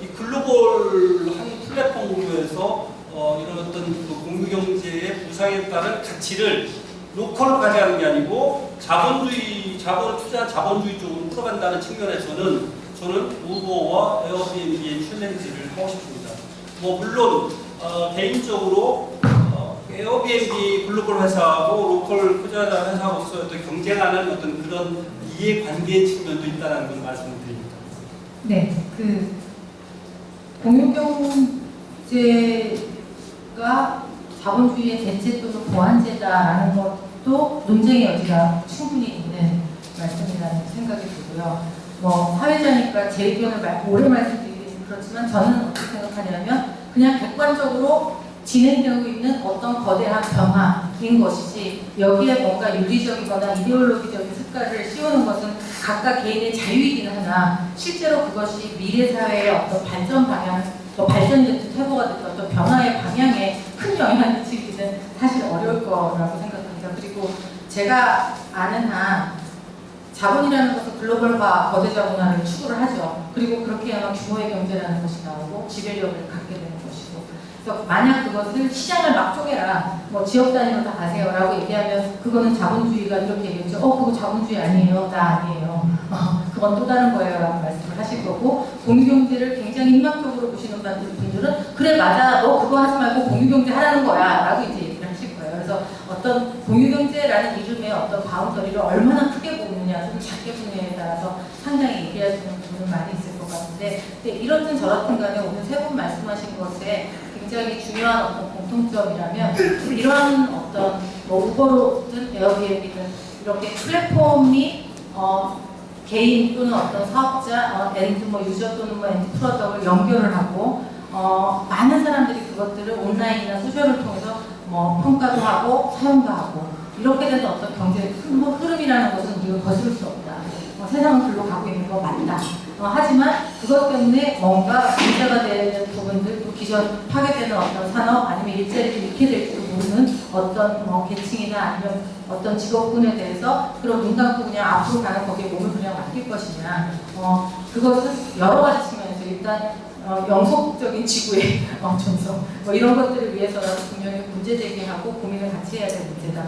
이 글로벌한 플랫폼으로해서 이런 어떤 그 공유경제의 부상에 따른 가치를 로컬로 가져가는 게 아니고 자본을 투자한 자본주의 쪽으로 풀어간다는 측면에서는 저는 우버와 에어비앤비의 챌린지를 하고 싶습니다. 뭐 물론 개인적으로 에어비앤비 글로벌 회사하고 로컬 투자자 회사로서 어떤 경쟁하는 어떤 그런 이해관계 측면도 있다는 걸 말씀을 드립니다. 네, 그 공유경제가 자본주의의 대체 또는 보완제다라는 것도 논쟁의 여지가 충분히 있는 말씀이라는 생각이 들고요. 뭐 사회자니까 제 의견을 오래 말씀드리기는 그렇지만 저는 어떻게 생각하냐면 그냥 객관적으로 진행되고 있는 어떤 거대한 변화인 것이지 여기에 뭔가 윤리적이거나 이데올로기적인 색깔을 씌우는 것은 각각 개인의 자유이긴 하나 실제로 그것이 미래 사회의 어떤 발전 방향, 또 발전이 됐든 퇴보가 됐든 어떤 변화의 방향에 큰 영향을 미치기는 사실 어려울 거라고 생각합니다. 그리고 제가 아는 한 자본이라는 것은 글로벌화, 거대 자본화를 추구를 하죠. 그리고 그렇게 해야만 규모의 경제라는 것이 나오고 지배력을 갖게 되는 것이고. 그래서 만약 그것을 시장을 막 쪼개라, 뭐 지역 단위로 다 가세요라고 얘기하면 그거는 자본주의가 이렇게 얘기했죠. 그거 자본주의 아니에요, 나 아니에요. 그건 또 다른 거예요라고 말씀을 하실 거고 공유경제를 굉장히 희망적으로 보시는 분들은 그래 맞아, 너 그거 하지 말고 공유경제 하라는 거야라고 이제 얘기를 하실 거예요. 그래서 어떤 공유경제라는 이름의 어떤 바운더리를 얼마나 크게 보느냐, 좀 작게 보느냐에 따라서 상당히 얘기하시는 분은 많이 있을 것 같은데, 근데 이렇든 저렇든 간에 오늘 세 분 말씀하신 것에 굉장히 중요한 어떤 공통점이라면 이러한 어떤 뭐 우버든 에어비앤비든 이렇게 플랫폼이 개인 또는 어떤 사업자, 엔드 뭐 유저 또는 뭐 엔드 프로덕을 연결을 하고 많은 사람들이 그것들을 온라인이나 소셜을 통해서 뭐 평가도 하고 사용도 하고 이렇게 되는 어떤 경제의 큰 흐름이라는 것은 우리가 거스를 수 없다. 세상은 글로 가고 있는 거 맞다. 하지만 그것 때문에 뭔가 문제가 되는 부분들, 또 기존 파괴되는 어떤 산업 아니면 일자리를 잃게 될지도 모르는 어떤 계층이나 아니면 어떤 직업군에 대해서 그런 눈 감고 그냥 앞으로 가는 거기에 몸을 그냥 맡길 것이냐. 그것은 여러 가지 측면에서 일단 영속적인 지구의 존속 뭐 이런 것들을 위해서라도 분명히 문제 제기하고 고민을 같이 해야 될 문제다.